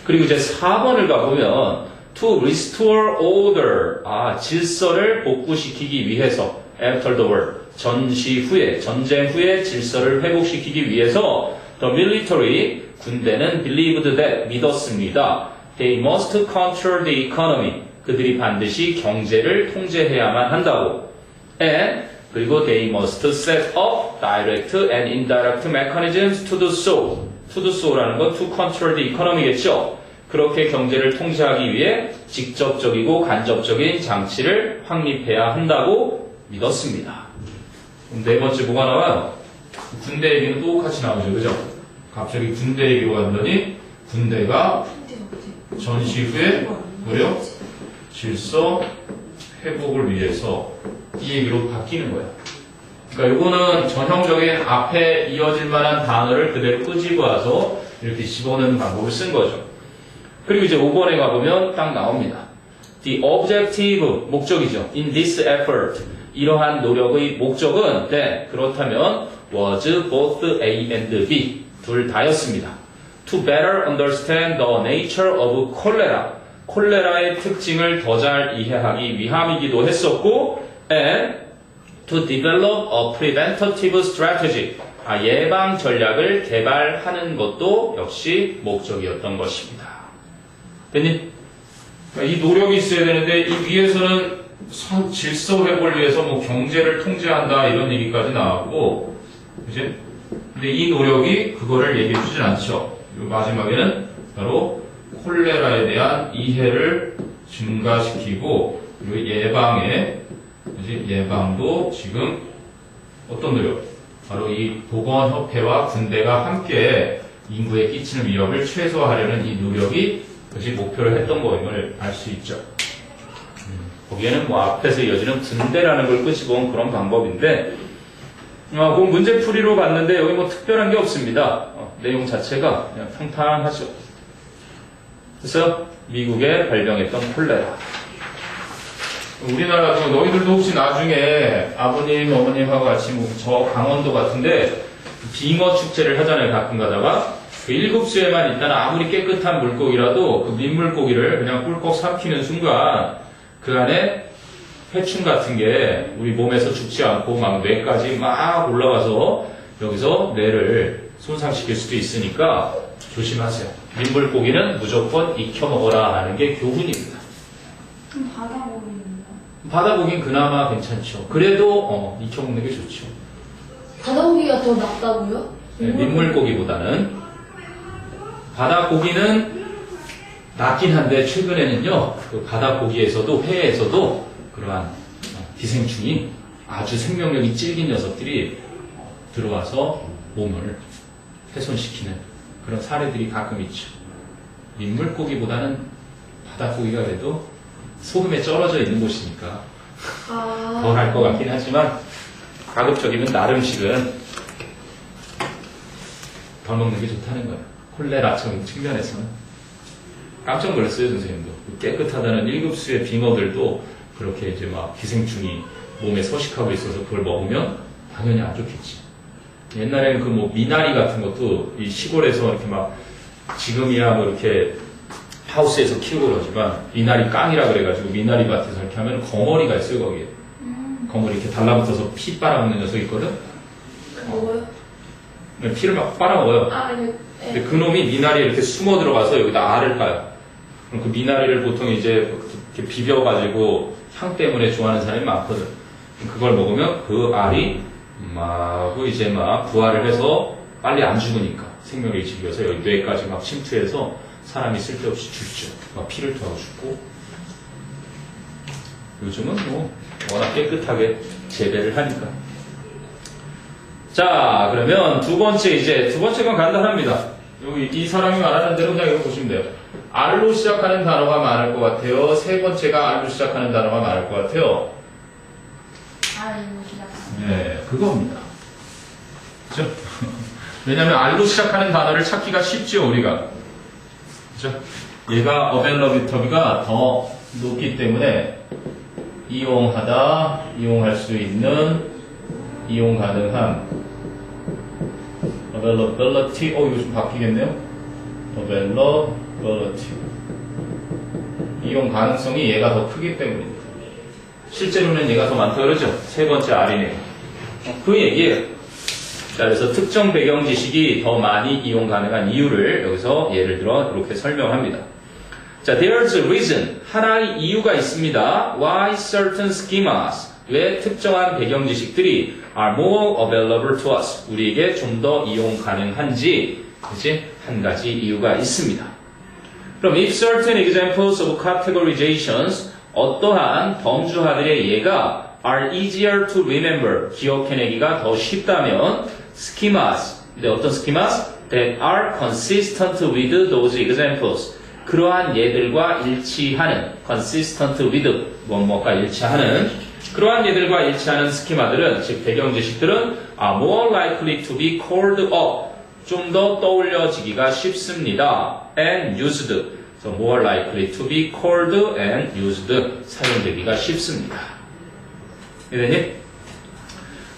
그리고 이제 4번을 가보면 to restore order, 질서를 복구시키기 위해서 after the war, 전시 후에, 전쟁 후에 질서를 회복시키기 위해서 the military, 군대는 believed that, 믿었습니다. They must control the economy, 그들이 반드시 경제를 통제해야만 한다고. And 그리고 they must set up direct and indirect mechanisms to do so. to do so라는 건 to control the economy겠죠. 그렇게 경제를 통제하기 위해 직접적이고 간접적인 장치를 확립해야 한다고 믿었습니다. 그럼 네 번째 뭐가 나와요? 군대 얘기는 똑같이 나오죠. 그죠? 갑자기 군대 얘기로 갔더니 군대가 전시 후에 뭐요? 질서 회복을 위해서 이 얘기로 바뀌는 거예요. 그러니까 이거는 전형적인 앞에 이어질 만한 단어를 그대로 끄집어 와서 이렇게 집어넣는 방법을 쓴 거죠. 그리고 이제 5번에 가보면 딱 나옵니다. The objective, 목적이죠. In this effort, 이러한 노력의 목적은 그렇다면 was both A and B, 둘 다였습니다. To better understand the nature of cholera, 콜레라의 특징을 더 잘 이해하기 위함이기도 했었고 and to develop a preventative strategy, 예방 전략을 개발하는 것도 역시 목적이었던 것입니다. 됐니? 이 노력이 있어야 되는데 이 위에서는 질서 회복을 위해서 뭐 경제를 통제한다 이런 얘기까지 나왔고, 그지? 근데 이 노력이 그거를 얘기해 주진 않죠. 그리고 마지막에는 바로 콜레라에 대한 이해를 증가시키고 그리고 예방에, 그지? 예방도 지금 어떤 노력? 바로 이 보건협회와 군대가 함께 인구에 끼치는 위협을 최소화하려는 이 노력이 그것이 목표를 했던 거임을 알 수 있죠. 거기에는 뭐 앞에서 이어지는 군대라는 걸 끄집어온 그런 방법인데, 그 문제풀이로 봤는데 여기 뭐 특별한 게 없습니다. 내용 자체가 그냥 평탄하죠. 그래서 미국에 발병했던 콜레라. 우리나라 같은 거 너희들도 혹시 나중에 아버님, 어머님하고 같이 뭐 저 강원도 같은데 빙어 축제를 하잖아요. 가끔 가다가 그 일급수에만 일단 아무리 깨끗한 물고기라도 그 민물고기를 그냥 꿀꺽 삼키는 순간 그 안에 해충 같은 게 우리 몸에서 죽지 않고 막 뇌까지 막 올라가서 여기서 뇌를 손상시킬 수도 있으니까 조심하세요. 민물고기는 무조건 익혀 먹어라 하는 게 교훈입니다. 그럼 바다고기인가? 바다고기는 그나마 괜찮죠. 그래도 익혀 먹는 게 좋죠. 바다고기가 더 낫다고요? 네, 민물고기보다는 바다고기는 낫긴 한데 최근에는요 그 바다고기에서도 회에서도 그러한 기생충이 아주 생명력이 찔긴 녀석들이 들어와서 몸을 훼손시키는 그런 사례들이 가끔 있죠. 민물고기보다는 바다고기가 그래도 소금에 쩔어져 있는 곳이니까 더 할 것 같긴 하지만 가급적이면 나름씩은 덜 먹는 게 좋다는 거예요. 콜레라처럼 측면에서는. 깜짝 놀랐어요, 선생님도. 깨끗하다는 1급수의 빙어들도 그렇게 이제 막 기생충이 몸에 서식하고 있어서 그걸 먹으면 당연히 안 좋겠지. 옛날에는 그 뭐 미나리 같은 것도 이 시골에서 이렇게 막 지금이야 뭐 이렇게 하우스에서 키우고 그러지만 미나리 깡이라 그래가지고 미나리 밭에서 이렇게 하면 거머리가 있어요, 거기에. 거머리 이렇게 달라붙어서 피 빨아먹는 녀석이 있거든? 뭐요? 피를 막 빨아먹어요. 아니요. 근데 그 놈이 미나리에 이렇게 숨어 들어가서 여기다 알을 까요. 그럼 그 미나리를 보통 이제 이렇게 비벼가지고 향 때문에 좋아하는 사람이 많거든. 그걸 먹으면 그 알이 막 이제 막 부화를 해서 빨리 안 죽으니까 생명력이 질겨서 여기 뇌까지 막 침투해서 사람이 쓸데없이 죽죠. 막 피를 토하고 죽고. 요즘은 뭐 워낙 깨끗하게 재배를 하니까. 자, 그러면 두 번째가 간단합니다. 여기 이 사람이 말하는 대로 그냥 이거 보시면 돼요. R로 시작하는 단어가 많을 것 같아요. 세 번째가 R로 시작하는 단어가 많을 것 같아요. 네, 그겁니다. 그죠? 왜냐면 R로 시작하는 단어를 찾기가 쉽죠, 우리가. 그죠? 얘가 availability가 더 높기 때문에 이용하다, 이용할 수 있는, 이용 가능한 availability, 이거 좀 바뀌겠네요. availability. 이용 가능성이 얘가 더 크기 때문입니다. 실제로는 얘가 더 많다 그러죠? 세 번째 R이네요. 그 얘기예요. 자, 그래서 특정 배경 지식이 더 많이 이용 가능한 이유를 여기서 예를 들어 이렇게 설명합니다. 자, there's a reason. 하나의 이유가 있습니다. Why certain schemas. 왜 특정한 배경 지식들이 are more available to us. 우리에게 좀 더 이용 가능한지, 그치? 한 가지 이유가 있습니다. 그럼 if certain examples of categorizations, 어떠한 범주화들의 예가 are easier to remember, 기억해내기가 더 쉽다면 schemas, 근데 어떤 schemas? that are consistent with those examples. 그러한 예들과 일치하는 consistent with 뭐뭐가 일치하는 그러한 예들과 일치하는 스키마들은 즉 배경 지식들은 are more likely to be called up 좀 더 떠올려지기가 쉽습니다. and used so more likely to be called and used 사용되기가 쉽습니다. 이해되니?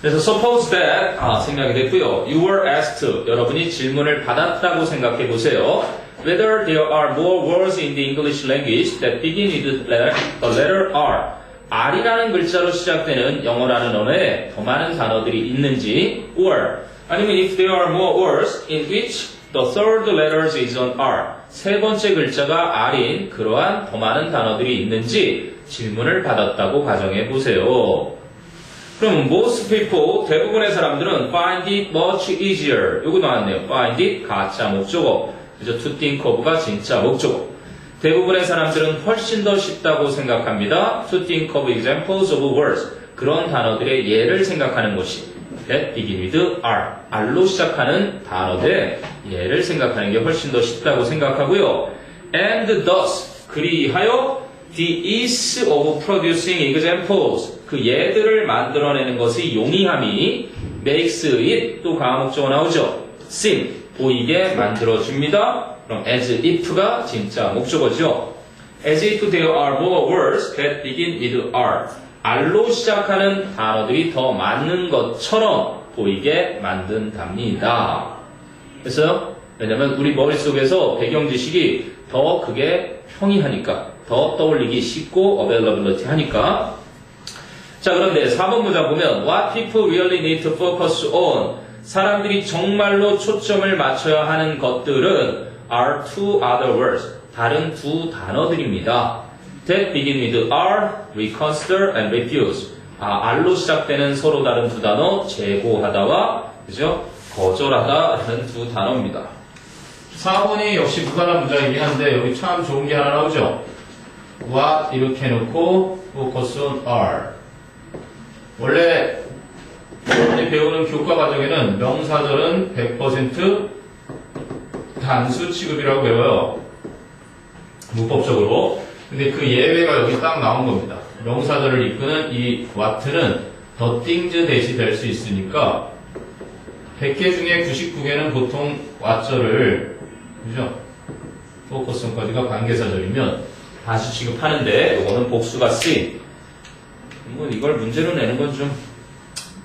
그래서 suppose that 생각이 됐고요. You were asked 여러분이 질문을 받았다고 생각해 보세요. Whether there are more words in the English language that begin with the letter R. R이라는 글자로 시작되는 영어라는 언어에 더 많은 단어들이 있는지, or 아니면 if there are more words in which the third letter is on R. 세 번째 글자가 R인 그러한 더 많은 단어들이 있는지 질문을 받았다고 가정해 보세요. 그럼 most people, 대부분의 사람들은 find it much easier. 요거 나왔네요. find it 가짜 목적어. 그죠? to think of가 진짜 목적어. 대부분의 사람들은 훨씬 더 쉽다고 생각합니다. to think of examples of words. 그런 단어들의 예를 생각하는 것이 that begin with R. R로 시작하는 단어들의 예를 생각하는 게 훨씬 더 쉽다고 생각하고요. And thus, 그리하여 the ease of producing examples. 그 예들을 만들어내는 것의 용이함이 makes it 또 가목적어 나오죠. seem 보이게 만들어줍니다. 그럼 as if가 진짜 목적어죠. as if there are more words that begin with R. R로 시작하는 단어들이 더 많은 것처럼 보이게 만든답니다. 그래서 왜냐면 우리 머릿속에서 배경 지식이 더 그게 평이하니까, 더 떠올리기 쉽고 availability 하니까. 자, 그런데 4번 문장 보면 what people really need to focus on, 사람들이 정말로 초점을 맞춰야 하는 것들은 are two other words, 다른 두 단어들입니다. that begin with R, reconsider and refuse. R로 시작되는 서로 다른 두 단어, 재고하다와 그죠? 거절하다라는 두 단어입니다. 4번이 역시 무관한 문장이긴 한데 여기 참 좋은 게 하나 나오죠. what 이렇게 해놓고 focus on R. 원래 여러분이 배우는 교과 과정에는 명사절은 100% 단수 취급이라고 배워요. 문법적으로. 근데 그 예외가 여기 딱 나온 겁니다. 명사절을 이끄는 이 what는 the things 대시 될 수 있으니까 100개 중에 99개는 보통 what절을 그죠? 포커스까지가 관계사절이면 단수 취급하는데 이거는 복수가 쓰인. 뭐 이걸 문제로 내는 건 좀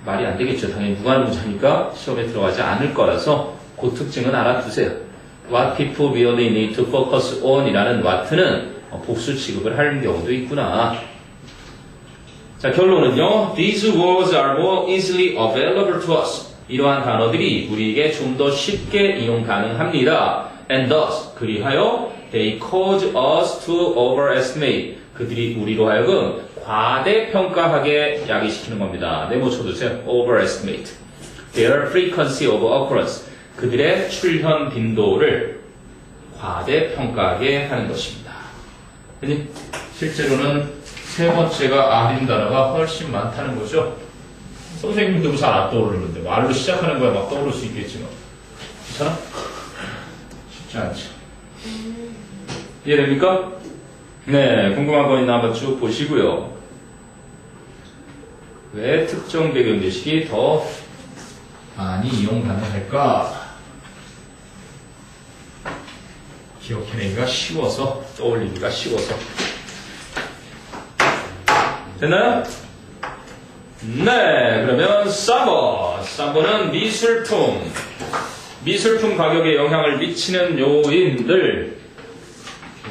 말이 안 되겠죠. 당연히 무관한 문제니까 시험에 들어가지 않을 거라서 그 특징은 알아두세요. What people really need to focus on 이라는 what는 복수 취급을 하는 경우도 있구나. 자, 결론은요. These words are more easily available to us. 이러한 단어들이 우리에게 좀 더 쉽게 이용 가능합니다. And thus, 그리하여 they cause us to overestimate. 그들이 우리로 하여금 과대평가하게 야기시키는 겁니다. 네모 쳐두세요. overestimate. Their frequency of occurrence. 그들의 출현 빈도를 과대평가하게 하는 것입니다. 실제로는 세 번째가 R인 단어가 훨씬 많다는 거죠. 선생님도 잘 안 떠오르는데 말로 시작하는 거야 막 떠오를 수 있겠지만 괜찮아? 쉽지 않죠. 이해됩니까? 네, 궁금한 거 있나 한번 쭉 보시고요. 왜 특정 배경 지식이 더 많이 이용 가능할까? 기억해내기가 쉬워서, 떠올리기가 쉬워서. 됐나요? 네, 그러면 3번. 3번은 미술품. 미술품 가격에 영향을 미치는 요인들.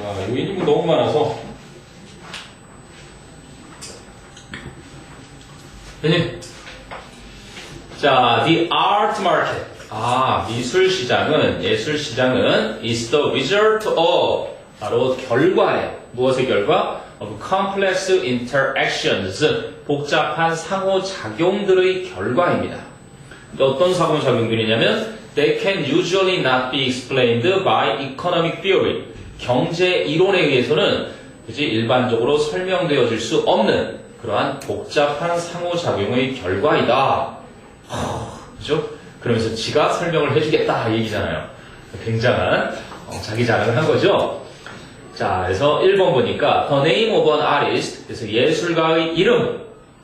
와, 요인이 뭐 너무 많아서. 자, the art market. 미술 시장은, 예술 시장은 is the result of, 바로 결과예요. 무엇의 결과? of complex interactions. 복잡한 상호작용들의 결과입니다. 어떤 상호작용들이냐면, they can usually not be explained by economic theory. 경제 이론에 의해서는 그지 일반적으로 설명되어질 수 없는 그러한 복잡한 상호작용의 결과이다. 그죠? 그러면서 지가 설명을 해주겠다 얘기잖아요. 굉장한 자기 자랑을 한 거죠. 자, 그래서 1번 보니까 the name of an artist, 그래서 예술가의 이름,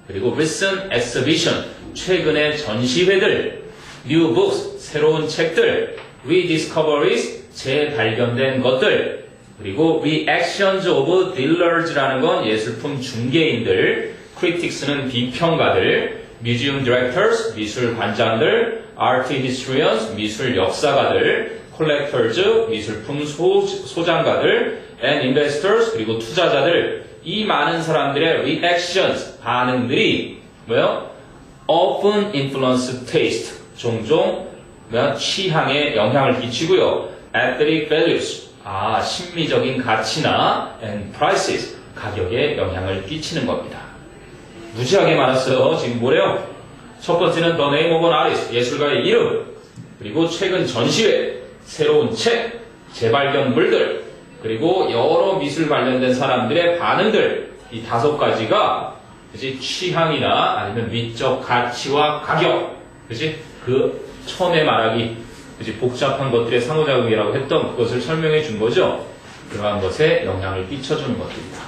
그리고 recent exhibition, 최근의 전시회들, new books, 새로운 책들, rediscoveries, 재발견된 것들, 그리고 reactions of dealers라는 건 예술품 중개인들, critics는 비평가들, museum directors, 미술 관장들, art historians, 미술 역사가들, collectors, 미술품 소장가들, and investors, 그리고 투자자들, 이 많은 사람들의 reactions, 반응들이 뭐요? often influence taste, 종종 취향에 영향을 끼치고요. aesthetic values, 심미적인 가치나 and prices, 가격에 영향을 끼치는 겁니다. 무지하게 많았어요. 지금 뭐래요? 첫 번째는 the name of an artist, 예술가의 이름, 그리고 최근 전시회, 새로운 책, 재발견물들, 그리고 여러 미술 관련된 사람들의 반응들, 이 5가지가 그치? 취향이나 아니면 미적 가치와 가격, 그치? 그 처음에 말하기, 그치? 복잡한 것들의 상호작용이라고 했던 그것을 설명해 준 거죠. 그러한 것에 영향을 끼쳐주는 것들이다.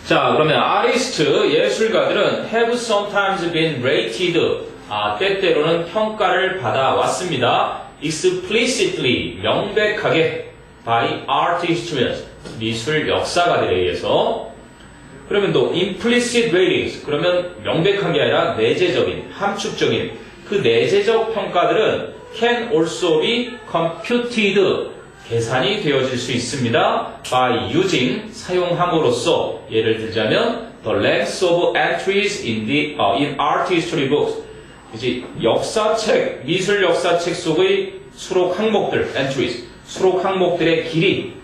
자, 그러면 artist, 예술가들은 have sometimes been rated, 때때로는 평가를 받아왔습니다. explicitly, 명백하게, by art historians, 미술 역사가들에 의해서. 그러면 또 implicit ratings, 그러면 명백한 게 아니라 내재적인, 함축적인 그 내재적 평가들은 can also be computed, 계산이 되어질 수 있습니다. by using, 사용함으로써. 예를 들자면 the length of entries in art history books, 이제 역사책, 미술 역사책 속의 수록 항목들, entries, 수록 항목들의 길이,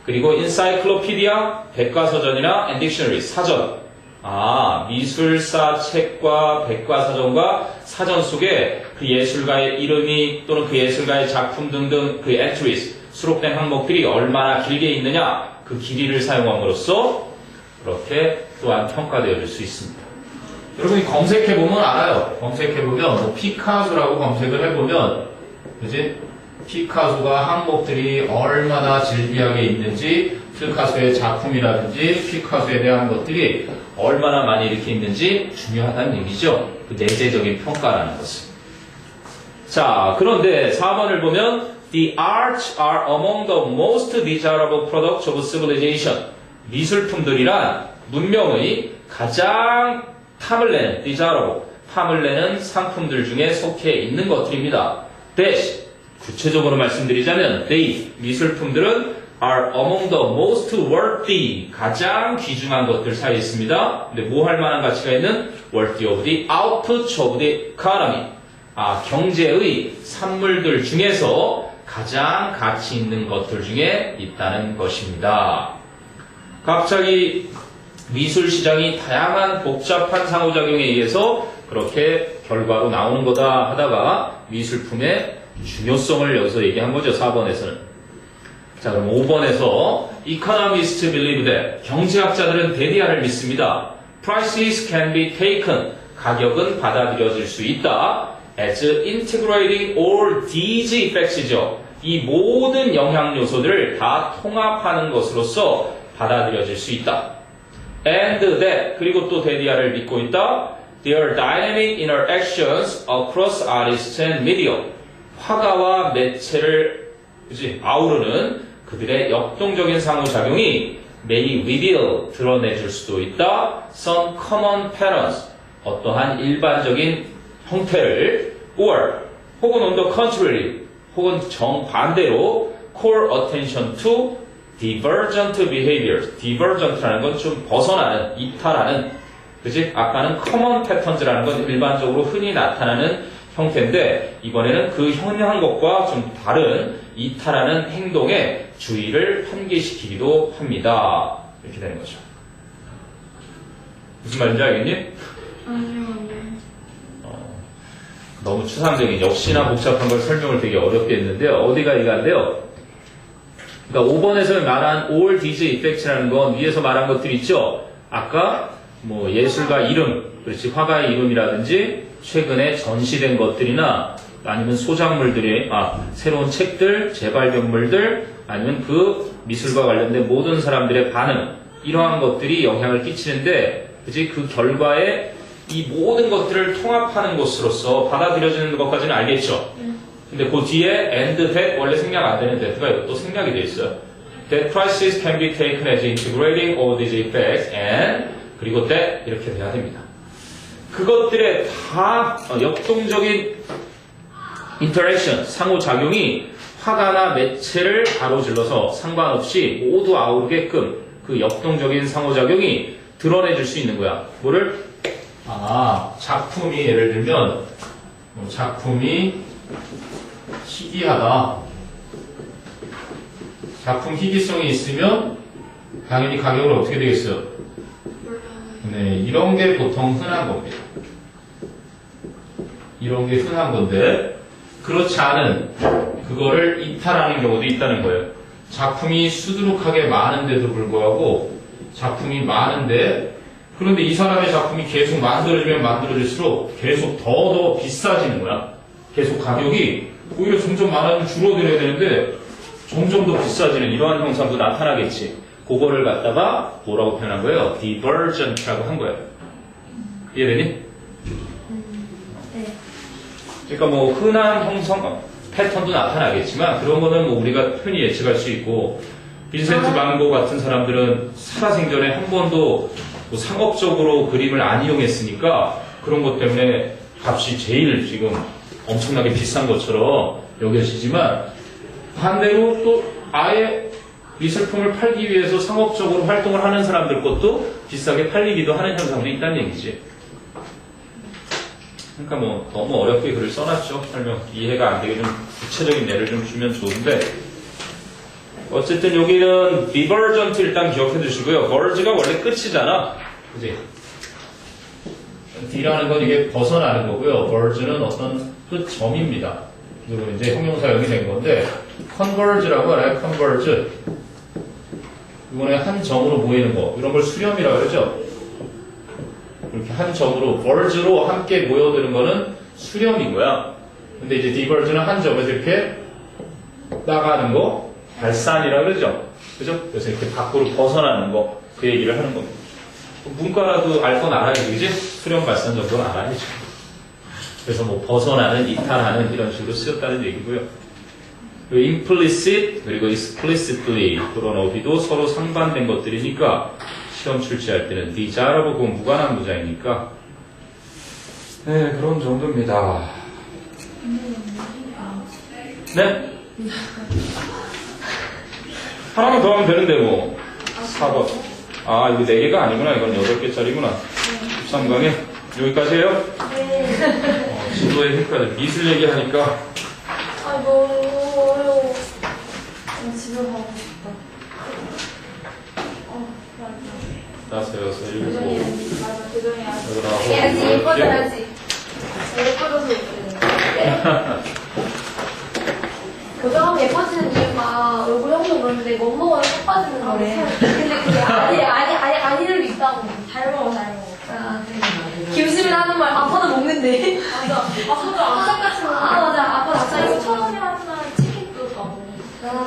그리고 encyclopedia, 백과사전이나 and dictionary, 사전. 미술사 책과 백과사전과 사전 속에 그 예술가의 이름이 또는 그 예술가의 작품 등등 그 entries, 수록된 항목들이 얼마나 길게 있느냐, 그 길이를 사용함으로써 그렇게 또한 평가되어질 수 있습니다. 여러분이 검색해보면 알아요. 검색해보면 뭐 피카소라고 검색을 해보면, 그지? 피카소가 항목들이 얼마나 질비하게 있는지, 피카소의 작품이라든지 피카소에 대한 것들이 얼마나 많이 이렇게 있는지 중요하다는 얘기죠. 그 내재적인 평가라는 것은. 자, 그런데 4번을 보면 The arts are among the most desirable products of civilization. 미술품들이란 문명의 가장 탐을 내는, desirable, 탐을 내는 상품들 중에 속해 있는 것들입니다. 대신 구체적으로 말씀드리자면 they, 미술품들은 are among the most worthy, 가장 귀중한 것들 사이에 있습니다. 근데 뭐 할 만한 가치가 있는 worthy of the output of the economy. 경제의 산물들 중에서 가장 가치 있는 것들 중에 있다는 것입니다. 갑자기 미술 시장이 다양한 복잡한 상호작용에 의해서 그렇게 결과로 나오는 거다 하다가 미술품의 중요성을 여기서 얘기한 거죠. 4번에서는. 자, 그럼 5번에서 Economists believe that, 경제학자들은 대디아를 믿습니다. Prices can be taken, 가격은 받아들여질 수 있다. As integrating all these effects이죠. 이 모든 영향 요소들을 다 통합하는 것으로서 받아들여질 수 있다. And that, 그리고 또 대디아를 믿고 있다. Their dynamic interactions across artists and media, 화가와 매체를 아우르는 그들의 역동적인 상호작용이 may reveal, 드러내줄 수도 있다. Some common patterns, 어떠한 일반적인 형태를, or, 혹은 on the contrary, 혹은 정반대로 call attention to divergent behaviors. divergent라는 건 좀 벗어나는, 이탈하는, 그지? 아까는 common patterns라는 건 일반적으로 흔히 나타나는 형태인데, 이번에는 그 형한 것과 좀 다른 이탈하는 행동에 주의를 환기시키기도 합니다. 이렇게 되는 거죠. 무슨 말인지 알겠니? 아니요. 너무 추상적인, 역시나 복잡한 걸 설명을 되게 어렵게 했는데요. 어디가 이간데요? 그러니까 5번에서 말한 all these effects라는 건 위에서 말한 것들 있죠? 아까 뭐 예술가 이름, 그렇지, 화가의 이름이라든지 최근에 전시된 것들이나 아니면 소장물들이, 새로운 책들, 재발견물들, 아니면 그 미술과 관련된 모든 사람들의 반응, 이러한 것들이 영향을 끼치는데, 그치, 그 결과에 이 모든 것들을 통합하는 것으로서 받아들여지는 것까지는 알겠죠? 근데 그 뒤에 and that, 원래 생략 안 되는 that가 또 생략이 돼 있어요. That prices can be taken as integrating all these effects and, 그리고 that, 이렇게 돼야 됩니다. 그것들의 다 역동적인 interaction, 상호작용이 화가나 매체를 가로질러서 상관없이 모두 아우르게끔 그 역동적인 상호작용이 드러내줄 수 있는 거야. 뭐를? 작품이 예를 들면 작품이 희귀하다. 작품 희귀성이 있으면 당연히 가격은 어떻게 되겠어요? 네, 이런 게 보통 흔한 겁니다. 이런 게 흔한 건데, 그렇지 않은 그거를 이탈하는 경우도 있다는 거예요. 작품이 수두룩하게 많은데도 불구하고, 작품이 많은데, 그런데 이 사람의 작품이 계속 만들어지면 만들어질수록 계속 더 비싸지는 거야. 계속 가격이 오히려 점점 많아지면 줄어들어야 되는데 점점 더 비싸지는 이러한 현상도 나타나겠지. 그거를 갖다가 뭐라고 표현한 거예요? divergent라고 한 거예요. 이해되니? 네. 그러니까 뭐 흔한 형성, 패턴도 나타나겠지만 그런 거는 뭐 우리가 흔히 예측할 수 있고 빈센트 반고 같은 사람들은 살아생전에 한 번도 뭐 상업적으로 그림을 안 이용했으니까 그런 것 때문에 값이 제일 지금 엄청나게 비싼 것처럼 여겨지지만 반대로 또 아예 미술품을 팔기 위해서 상업적으로 활동을 하는 사람들 것도 비싸게 팔리기도 하는 현상도 있다는 얘기지. 그러니까 뭐 너무 어렵게 글을 써놨죠. 설명 이해가 안 되게 좀 구체적인 예를 좀 주면 좋은데 어쨌든 여기는 divergent 일단 기억해 두시고요. verge가 원래 끝이잖아. 그지? D라는 건 이게 벗어나는 거고요. verge는 어떤 끝점입니다. 그리고 이제 형용사역이 된 건데 converge라고 알아요. converge. 이번에 한 점으로 모이는 거 이런 걸 수렴이라고 그러죠. 이렇게 한 점으로 verge로 함께 모여드는 거는 수렴인 거야. 근데 이제 diverge는 한 점에서 이렇게 나가는 거 발산이라고 그러죠. 그죠? 그래서 이렇게 밖으로 벗어나는 거 그 얘기를 하는 겁니다. 문과라도 알 건 알아야지, 그지? 수렴 발산 정도는 알아야지. 그래서 뭐 벗어나는, 이탈하는 이런 식으로 쓰였다는 얘기고요. 그리고 implicit 그리고 explicitly 그런 어휘도 서로 상반된 것들이니까 시험 출제할 때는 디자라고 보면 무관한 무자이니까 네 그런 정도입니다. 네? 하나만 더 하면 되는데 뭐 4번 아 이거 4개가 아니구나 이건 8개짜리구나 13강에 여기까지 해요? 네. 지도의 힘까지 미술 얘기하니까 아, 너무 어려워. 집에 가고 싶다. 다섯, 여섯, 일곱, 맞아, 교정해야 여덟, 아홉, 해야지, 열 개. 예뻐져야지. 예뻐져서 예뻐지는 교정하면 예뻐지는 이유가 얼굴 형도 그런데 못 먹어도 쏙 빠지는 거래. 근데 그게 아닐 수 있다고. 잘 먹어, 잘 먹어. 아, 네. 김수민 하는 말, 아빠도 먹는데. 맞아. 아빠도 안 똑같이 먹어. 아, 맞아. 아빠 낯살 이거 처음에 하는 날 치킨도 가고. 아,